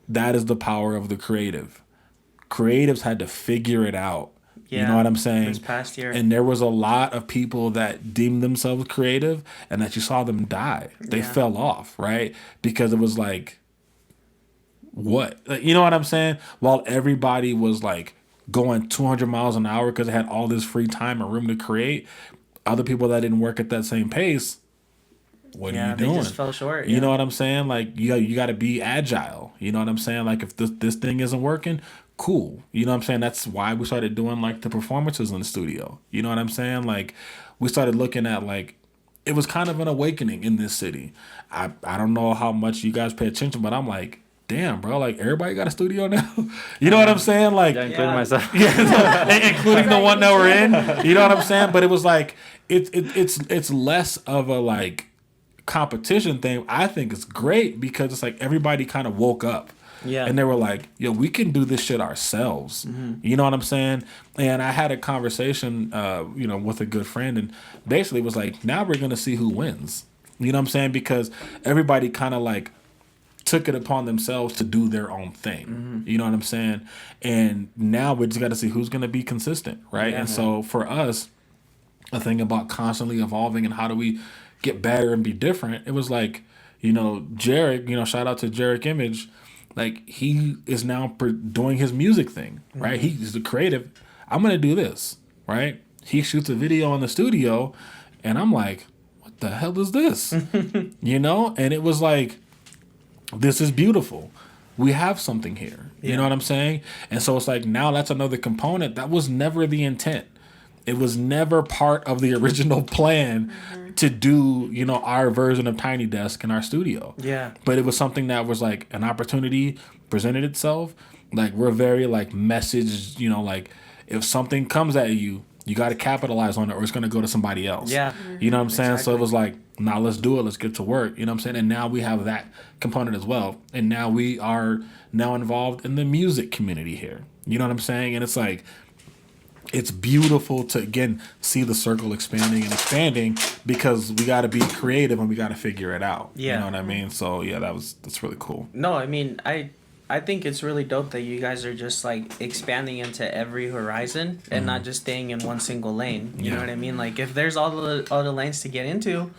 that is the power of the creative. Creatives had to figure it out. You know what I'm saying? This past year. And there was a lot of people that deemed themselves creative and that you saw them die. They fell off, right? Because it was like, what? Like, you know what I'm saying? While everybody was like going 200 miles an hour because they had all this free time and room to create, other people that didn't work at that same pace, what are you doing? They just fell short. You know what I'm saying? Like, you got to be agile. You know what I'm saying? Like, if this thing isn't working, cool. You know what I'm saying? That's why we started doing like the performances in the studio. You know what I'm saying? Like, we started looking at like, it was kind of an awakening in this city. I don't know how much you guys pay attention, but I'm like, damn, bro, like everybody got a studio now. You know what I'm saying? Like, including myself. Including the one that we're in. You know what I'm saying? But it was like, it's less of a like competition thing. I think it's great because it's like everybody kind of woke up. Yeah. And they were like, yo, we can do this shit ourselves. You know what I'm saying? And I had a conversation, with a good friend, and basically was like, now we're going to see who wins. You know what I'm saying? Because everybody kind of like took it upon themselves to do their own thing. You know what I'm saying? And now we just got to see who's going to be consistent, right? And so for us, a thing about constantly evolving and how do we get better and be different, it was like, Jarek, shout out to Jarek Image. Like, he is now doing his music thing, right? He's the creative. I'm going to do this, right? He shoots a video in the studio, and I'm like, what the hell is this? And it was like, this is beautiful. We have something here. You know what I'm saying? And so it's like, now that's another component. That was never the intent. It was never part of the original plan to do, our version of Tiny Desk in our studio. Yeah. But it was something that was like an opportunity presented itself. Like, we're very like message, like if something comes at you, you got to capitalize on it or it's going to go to somebody else. Yeah. You know what I'm saying? Exactly. So it was like, now let's do it. Let's get to work. You know what I'm saying? And now we have that component as well. And now we are now involved in the music community here. You know what I'm saying? And it's like, it's beautiful to, again, see the circle expanding and expanding because we got to be creative and we got to figure it out. Yeah. You know what I mean? So, yeah, that's really cool. No, I mean, I think it's really dope that you guys are just, like, expanding into every horizon and not just staying in one single lane. You know what I mean? Like, if there's all the lanes to get into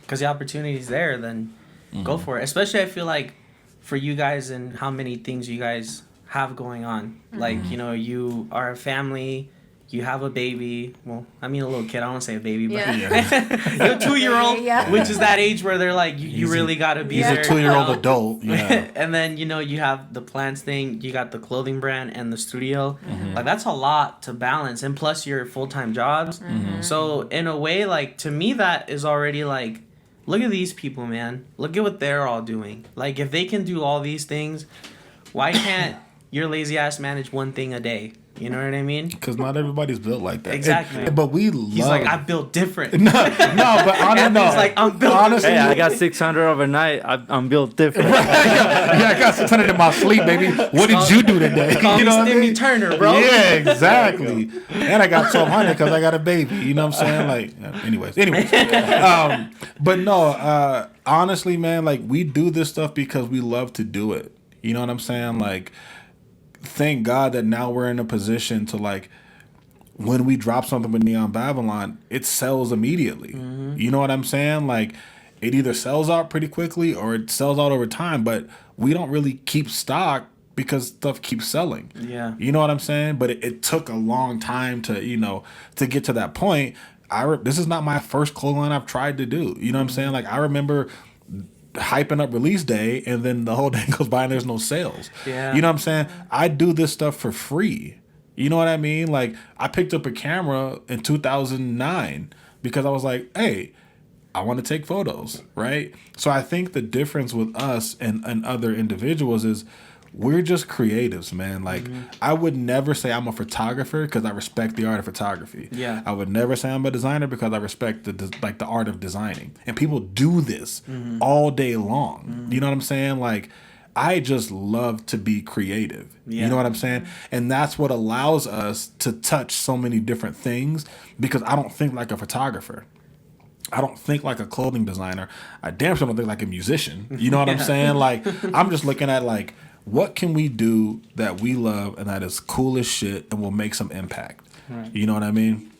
because the opportunity's there, then go for it. Especially, I feel like, for you guys and how many things you guys have going on. Like, you are a family. you have a baby. Well, I mean a little kid. I don't want to say a baby, but Yeah. a 2-year-old, Yeah. which is that age where they're like, you really gotta be He's there. a 2-year-old adult. Yeah. And then you have the plants thing. You got the clothing brand and the studio. Mm-hmm. Like that's a lot to balance, and plus your full-time jobs. Mm-hmm. So in a way, like to me, that is already like, look at these people, man. Look at what they're all doing. Like if they can do all these things, why can't your lazy ass manage one thing a day? You know what I mean? Because not everybody's built like that. Exactly. But we love. He's like, I built different. no, but Anthony's like, I'm built honestly, Hey, I got 600 overnight. I'm built different. yeah, I got 600 in my sleep, baby. What did you do today? Call me what I Stimmy mean? Turner, bro. Yeah, exactly. And I got 1,200 because I got a baby. You know what I'm saying? Like, anyways. But no, honestly, man, like we do this stuff because we love to do it. You know what I'm saying? Like, thank God that now we're in a position to like, when we drop something with Neon Babylon, it sells immediately. Mm-hmm. You know what I'm saying? Like, it either sells out pretty quickly or it sells out over time, but we don't really keep stock because stuff keeps selling. Yeah. You know what I'm saying? But it took a long time to, to get to that point. This is not my first clothing line I've tried to do. You know what I'm saying? Like, I remember hyping up release day and then the whole day goes by and there's no sales. Yeah. You know what I'm saying? I do this stuff for free. You know what I mean? Like, I picked up a camera in 2009 because I was like, hey, I want to take photos, right? So I think the difference with us and other individuals is we're just creatives, man. Like, I would never say I'm a photographer because I respect the art of photography. Yeah. I would never say I'm a designer because I respect the art of designing. And people do this all day long. You know what I'm saying? Like, I just love to be creative. Yeah. You know what I'm saying? And that's what allows us to touch so many different things because I don't think like a photographer. I don't think like a clothing designer. I damn sure don't think like a musician. You know what I'm saying? Like, I'm just looking at like, what can we do that we love and that is cool as shit and will make some impact? Right. You know what I mean?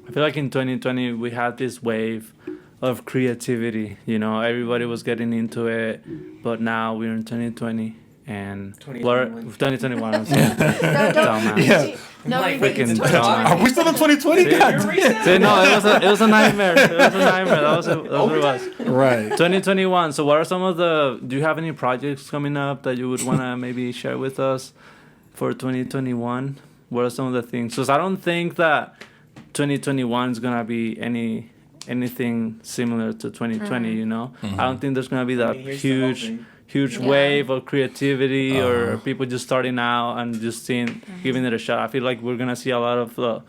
I feel like in 2020 we had this wave of creativity. Everybody was getting into it, but now we're in 2020 and 2021. I'm sorry. Dumbass. Yeah. Nobody Like, thinks freaking it's dumb. Are we still in 2020? See, no, it was a nightmare. It was a nightmare. That's what it was. Right. 2021. So what are some of do you have any projects coming up that you would want to maybe share with us for 2021? What are some of the things? Because I don't think that 2021 is going to be anything similar to 2020, you know? I don't think there's going to be that huge Yeah. wave of creativity or people just starting out and just giving it a shot. I feel like we're going to see a lot of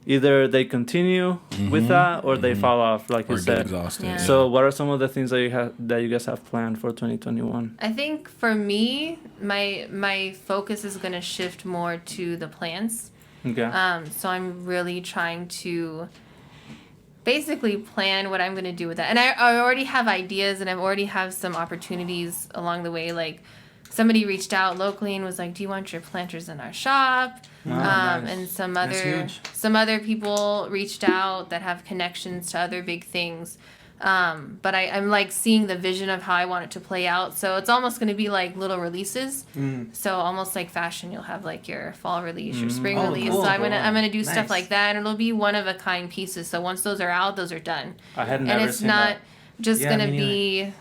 either they continue with that or they fall off, like Or you get said. exhausted. Yeah. So what are some of the things that you guys have planned for 2021? I think for me, my focus is going to shift more to the plants. Okay. So I'm really trying to basically plan what I'm going to do with that. And I already have ideas and I already have some opportunities along the way. Like somebody reached out locally and was like, do you want your planters in our shop? Nice. And That's huge. some other people reached out that have connections to other big things. But I'm like seeing the vision of how I want it to play out. So it's almost going to be like little releases. So almost like fashion, you'll have like your fall release, your spring Oh, release. cool. So I'm gonna do Nice. stuff like that, and it'll be one of a kind pieces. So once those are out, those are done. I had And never it's seen not that. just Yeah, gonna me be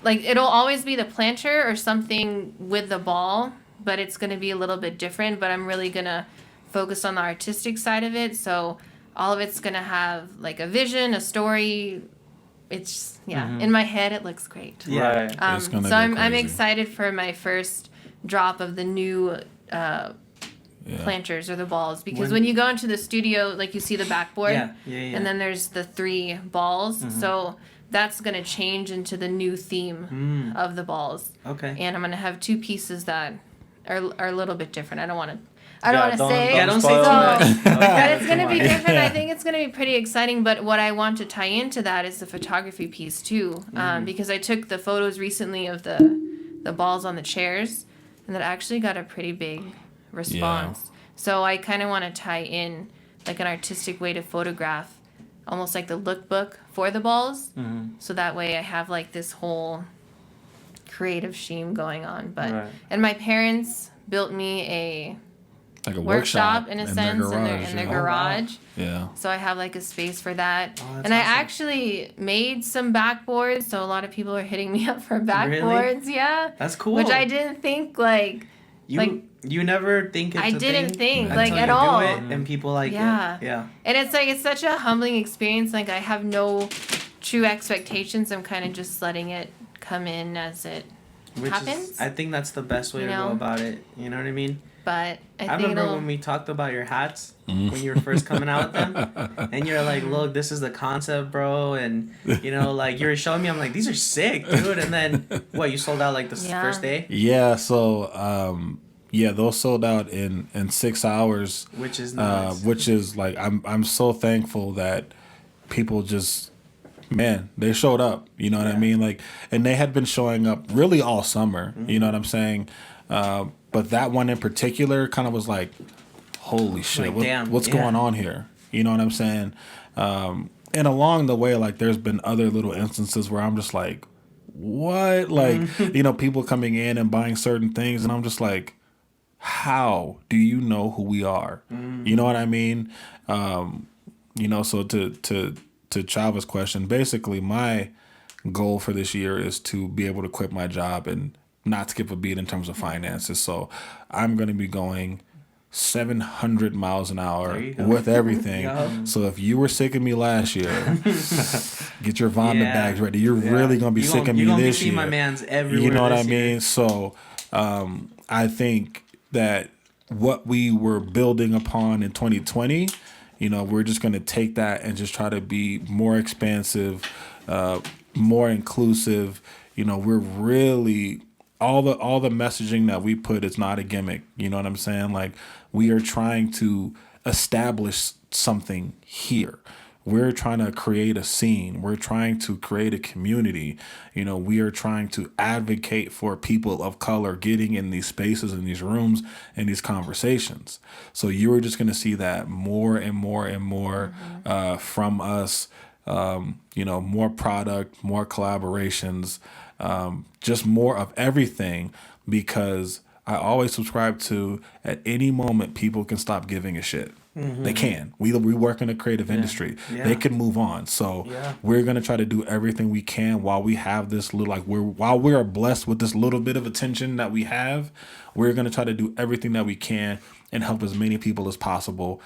like it'll always be the planter or something with the ball, but it's gonna be a little bit different. But I'm really gonna focus on the artistic side of it. So all of it's gonna have like a vision, a story. It's in my head it looks great. Yeah. Right. It's gonna So go I'm crazy. excited for my first drop of the new Yeah. planters or the balls because when you go into the studio, like you see the backboard, Yeah. and then there's the 3 balls. So that's gonna change into the new theme of the balls, Okay. and I'm gonna have 2 pieces that are a little bit different. I don't want to Don't say. don't say spoil too it. much. But it's gonna be different. I think it's gonna be pretty exciting. But what I want to tie into that is the photography piece too, because I took the photos recently of the balls on the chairs, and that actually got a pretty big response. So I kind of want to tie in like an artistic way to photograph, almost like the lookbook for the balls. So that way I have like this whole creative sheen going on. But Right. and my parents built me a like a workshop in a sense in their garage. Yeah. So I have like a space for that. Oh, that's and I awesome. actually made some backboards, so a lot of people are hitting me up for backboards. Really? Yeah. That's cool. Which I didn't think like you never think it's I didn't think like until at you all. do it and people like Yeah. it. Yeah. And it's like it's such a humbling experience. Like I have no true expectations. I'm kind of just letting it come in as it happens. I think that's the best way to go about it. You know what I mean? But I think remember when we talked about your hats when you were first coming out with them, and you're like, "Look, this is the concept, bro," and you know, like you were showing me, I'm like, "These are sick, dude." And then what? You sold out like the first day? Yeah. So those sold out in 6 hours, which is nice. which is like I'm so thankful that people just. Man, they showed up. You know what I mean? Like, and they had been showing up really all summer. You know what I'm saying? But that one in particular kind of was like, holy shit, like, what's going on here? You know what I'm saying? And along the way, like, there's been other little instances where I'm just like, what? Like, you know, people coming in and buying certain things, and I'm just like, how do you know who we are? You know what I mean? You know, so to Chava's question, basically my goal for this year is to be able to quit my job and not skip a beat in terms of finances. So I'm going to be going 700 miles an hour with everything. So if you were sick of me last year, get your vomit bags ready. You're really going to be sick of me this year. My man's everywhere. You know what I mean? So I think that what we were building upon in 2020, you know, we're just going to take that and just try to be more expansive, more inclusive. You know, we're really all the messaging that we put is not a gimmick. You know what I'm saying? Like, we are trying to establish something here. We're trying to create a scene. We're trying to create a community. You know, we are trying to advocate for people of color getting in these spaces, in these rooms, and these conversations. So you are just going to see that more and more and more from us. You know, more product, more collaborations, just more of everything, because I always subscribe to, at any moment, people can stop giving a shit. They can. We work in a creative industry. They can move on. So we're gonna try to do everything we can while we have this little, like, while we are blessed with this little bit of attention that we have. We're gonna try to do everything that we can and help as many people as possible,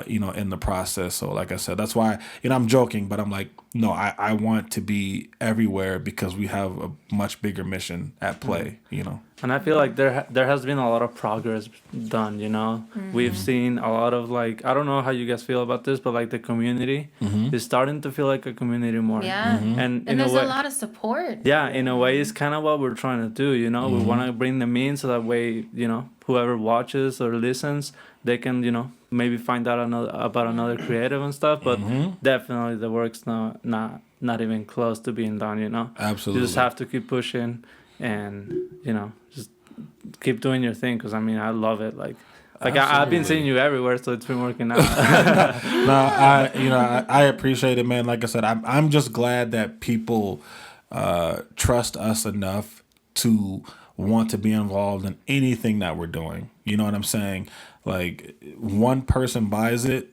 you know, in the process. So like I said, that's why, you know, I'm joking, but I'm like, no, I want to be everywhere because we have a much bigger mission at play, you know. And I feel like there has been a lot of progress done, you know. We've seen a lot of, like, I don't know how you guys feel about this, but like the community is starting to feel like a community more. Yeah. And there's a lot of support. Yeah, in a way, it's kind of what we're trying to do, you know. We want to bring them in so that way, you know, whoever watches or listens, they can, you know, maybe find out about another creative and stuff. But definitely the work's not even close to being done, you know. Absolutely. You just have to keep pushing and, you know, just keep doing your thing, because I mean, I love it. Like I've been seeing you everywhere, so it's been working out. No, I appreciate it, man. Like I said, I'm just glad that people trust us enough to want to be involved in anything that we're doing. You know what I'm saying? Like, one person buys it,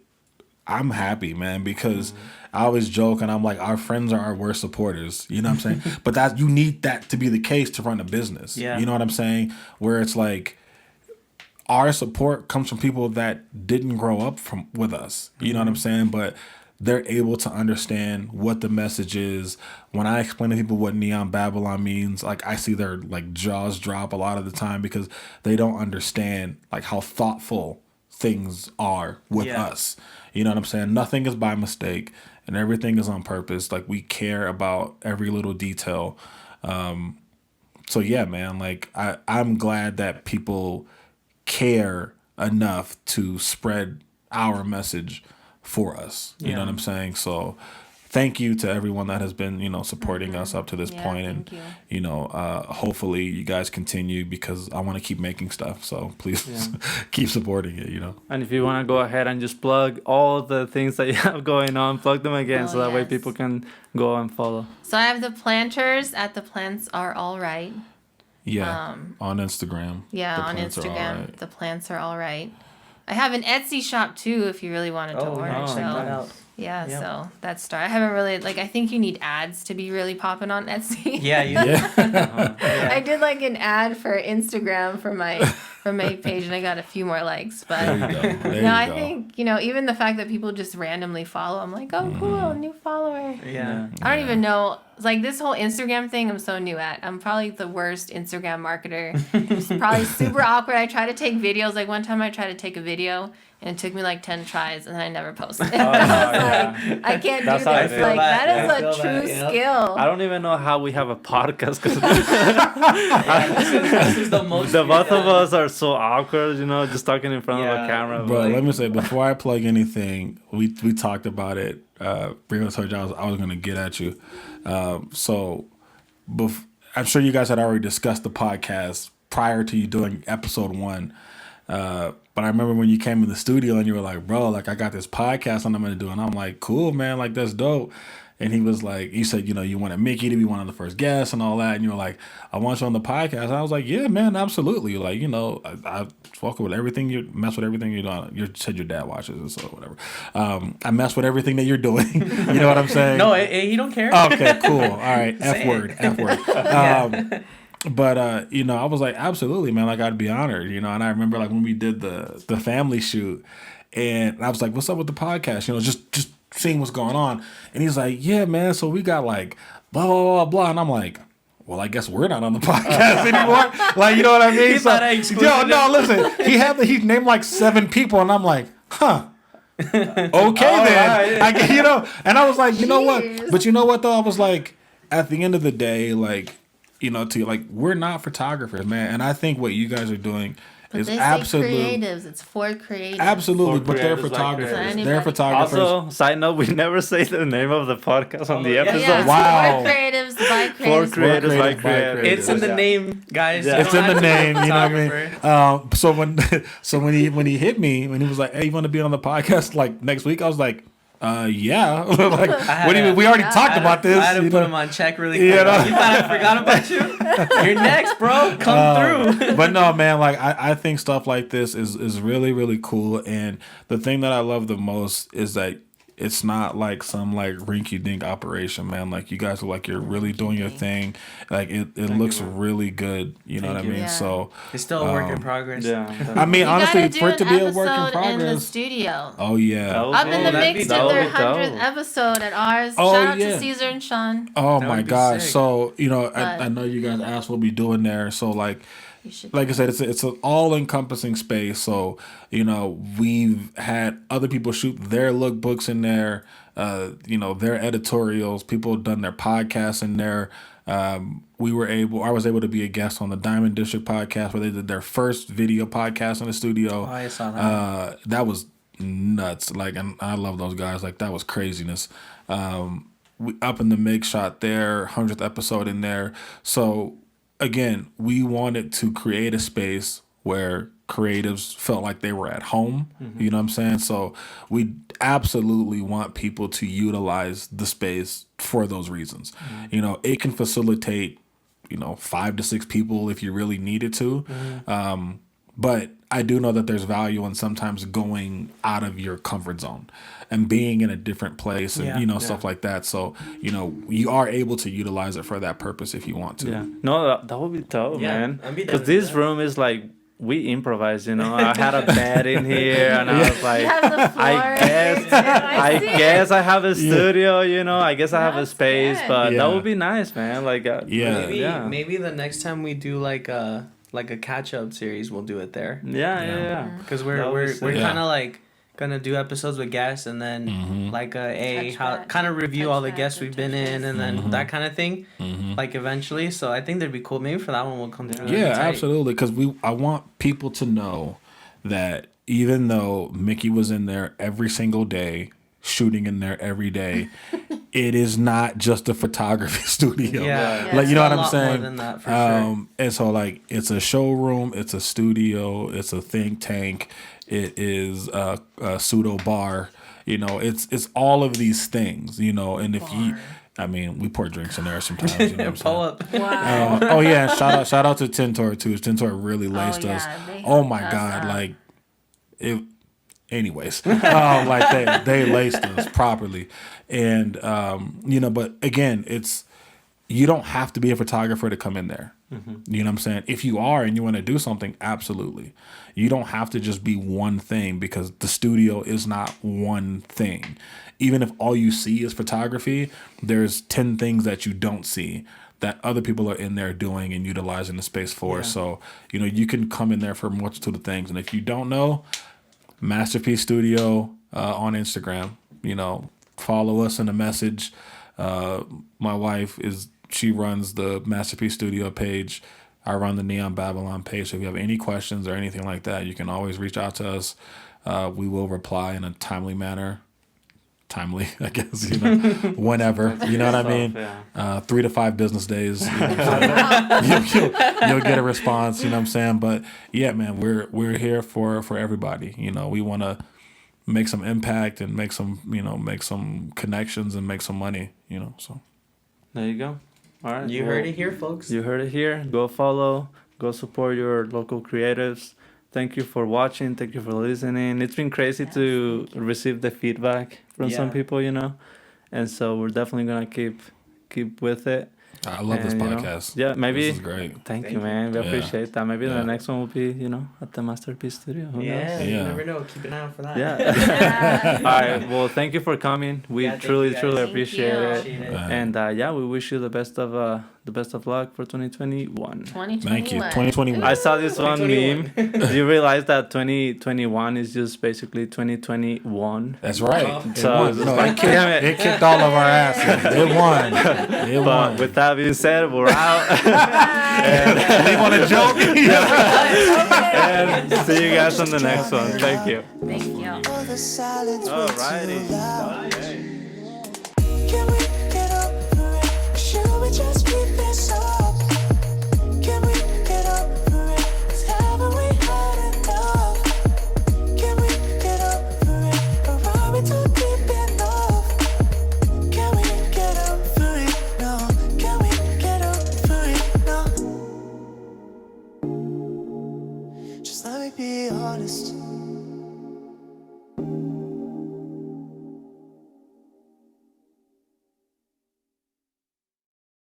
I'm happy, man, because I always joke and I'm like, our friends are our worst supporters. You know what I'm saying? But you need that to be the case to run a business. Yeah. You know what I'm saying? Where it's like, our support comes from people that didn't grow up with us. You know what I'm saying? But they're able to understand what the message is. When I explain to people what Neon Babylon means, like, I see their, like, jaws drop a lot of the time, because they don't understand, like, how thoughtful things are with us. You know what I'm saying? Nothing is by mistake and everything is on purpose. Like, we care about every little detail. So yeah, man, like, I'm glad that people care enough to spread our message for us. You know what I'm saying? So thank you to everyone that has been, you know, supporting us up to this point. And, you know, hopefully you guys continue, because I want to keep making stuff. So please keep supporting it, you know. And if you want to go ahead and just plug all the things that you have going on, plug them again, so that way people can go and follow. So I have the planters at The Plants Are All Right. Yeah, on Instagram. Yeah, The on Plants Are All Instagram. Right. The Plants Are All Right. I have an Etsy shop too if you really wanted to order. Yeah, check that So out. yeah, Yep. so that's start. I haven't really like. I think you need ads to be really popping on Etsy. Yeah, you Yeah. I did like an ad for Instagram for my page, and I got a few more likes. But There you go. There you no, I go. think even the fact that people just randomly follow, I'm like, oh, cool, new follower. Yeah. I don't even know. Like this whole Instagram thing, I'm so new at. I'm probably the worst Instagram marketer. It's probably super awkward. I try to take videos. Like one time I tried to take a video and it took me like 10 tries and then I never posted it. I was like, I can't That's do how I this. feel. Like that I is feel a true that, yep. skill. I don't even know how we have a podcast because This is the most. the both of us are so awkward, just talking in front of Yeah. a camera. Bro, but let me say, before I plug anything, we talked about it. Reno told you I was going to get at you. I'm sure you guys had already discussed the podcast prior to you doing episode 1. But I remember when you came in the studio and you were like, bro, like I got this podcast and I'm going to do it. And I'm like, cool, man. Like that's dope. And he was like, you said, you wanted Mickey to be one of the first guests and all that. And you were like, I want you on the podcast. And I was like, yeah, man, absolutely. Like, I fuck with everything. You mess with everything you're doing. You said your dad watches it, so whatever. I mess with everything that you're doing. You know what I'm saying? No, he don't care. Okay, cool. All right. F Say word. it. F word. But I was like, absolutely, man. Like, I'd be honored, And I remember like when we did the family shoot, and I was like, what's up with the podcast? Just seeing what's going on. And he's like, yeah, man. So we got like blah blah blah blah. And I'm like, well, I guess we're not on the podcast anymore. Like, you know what I mean? He thought I excluded no, listen. He named like 7 people, and I'm like, huh. Okay then. right. And I was like, you know what? Jeez. But you know what though? I was like, at the end of the day, like, we're not photographers, man. And I think what you guys are doing But is they say absolutely creatives. It's for creatives. absolutely, For but they're creatives like photographers. creatives. They're photographers. also, side note, we never say the name of the podcast on the yeah. episode. Yeah, Wow. For creatives, by For creatives. creators, by by creators. It's in the Yeah. name, guys. Yeah. You It's don't in the have to be a name, you know what I mean? photographer. So when he hit me, when he was like, "Hey, you want to be on the podcast like next week?" I was like, "Yeah." Like, what do you mean? We already talked about this. I had to you put know? him on check really quick. You know? You thought I forgot about you? You're next, bro. Come through. But no, man, like I think stuff like this is really, really cool. And the thing that I love the most is that it's not like some like rinky dink operation, man. Like you guys are like you're really doing your thing. Like it looks really good. You know what I you. mean? Yeah. So It's still a work in progress. Yeah. I mean, You honestly, gotta do for it to an be a work in episode in the progress. studio. Oh yeah. That would I'm in the that'd mix be of dope. their Dope. 100th episode at ours. Oh, Shout out yeah. to Caesar and Sean. Oh That my would be gosh. sick. So But- I know you guys asked what we doing there. So like. You should. Like I said, it's an all-encompassing space. So, we've had other people shoot their lookbooks in there, their editorials. People have done their podcasts in there. I was able to be a guest on the Diamond District podcast where they did their first video podcast in the studio. Oh, I saw that. That was nuts. Like, and I love those guys. Like, that was craziness. We up in the mix shot there, 100th episode in there. So, again, we wanted to create a space where creatives felt like they were at home. You know what I'm saying? So we absolutely want people to utilize the space for those reasons. It can facilitate, 5 to 6 people if you really needed to. But I do know that there's value in sometimes going out of your comfort zone and being in a different place and, stuff like that. So, you are able to utilize it for that purpose if you want to. Yeah. No, that would be tough, Yeah, man. I'd be down Because with this that. room is like, we improvise, I had a bed in here and I was like, You have the floor. I guess I have a studio, I guess I have a That's space, good. but Yeah. that would be nice, man. Like, Yeah. Maybe the next time we do like a catch up series, we'll do it there. Yeah. Because That would we're be sick. kind of like gonna do episodes with guests and then like Touch kind of review touch all the back guests and we've been touch in and then that kind of thing, like eventually. So I think that'd be cool. Maybe for that one we'll come through. Yeah, tight. absolutely. Because I want people to know that even though Mickey was in there every single day, shooting in there every day, it is not just a photography studio. Yeah, Like, you know it's what a I'm lot saying? More than that, for sure. And so like it's a showroom, it's a studio, it's a think tank, it is a pseudo bar. It's all of these things. And if we pour drinks in there sometimes. You know what I'm Pull saying? up. Wow. Oh yeah, shout out to Tintor too. Tintor really laced yeah, us. they Oh hooked my us god, up. like anyways. Like they laced us properly, and but again, you don't have to be a photographer to come in there. You know what I'm saying? If you are and you want to do something, absolutely. You don't have to just be one thing, because the studio is not one thing. Even if all you see is photography, there's 10 things that you don't see that other people are in there doing and utilizing the space for. So, you can come in there for a multitude of things. And if you don't know, Masterpiece Studio on Instagram, follow us in a message. My wife she runs the Masterpiece Studio page. I run the Neon Babylon page. So if you have any questions or anything like that, you can always reach out to us. We will reply in a timely manner. Timely, I guess, whenever, you know what I mean? 3 to 5 business days, you'll get a response, you know what I'm saying? But yeah, man, we're here for everybody. We want to make some impact and make some connections and make some money, so. There you go. All right. You heard it here, folks. You heard it here. Go follow, go support your local creatives. Thank you for watching. Thank you for listening. It's been crazy to receive the feedback from some people, and so we're definitely gonna keep with it. I love this podcast. Maybe. This is great. Thank you, man. We appreciate that. Maybe the next one will be, at the Masterpiece Studio. Who knows? You never know. Keep an eye out for that. Yeah. All right. Well, thank you for coming. We truly appreciate it. And we wish you the best of luck for 2021. Thank you. 2021. I saw this one meme. You realize that 2021 is just basically 2021. That's right. So it kicked all of our asses. It won. But with that being said, we're out. You want to joke? And see you guys on the next one. Thank you. Thank you. Alrighty. Can we get up for it? Should we just keep this up? Can we get up for it? 'Cause haven't we had enough? Can we get up for it? Or are we too deep enough? Can we get up for it? No. Can we get up for it? No. Just let me be honest.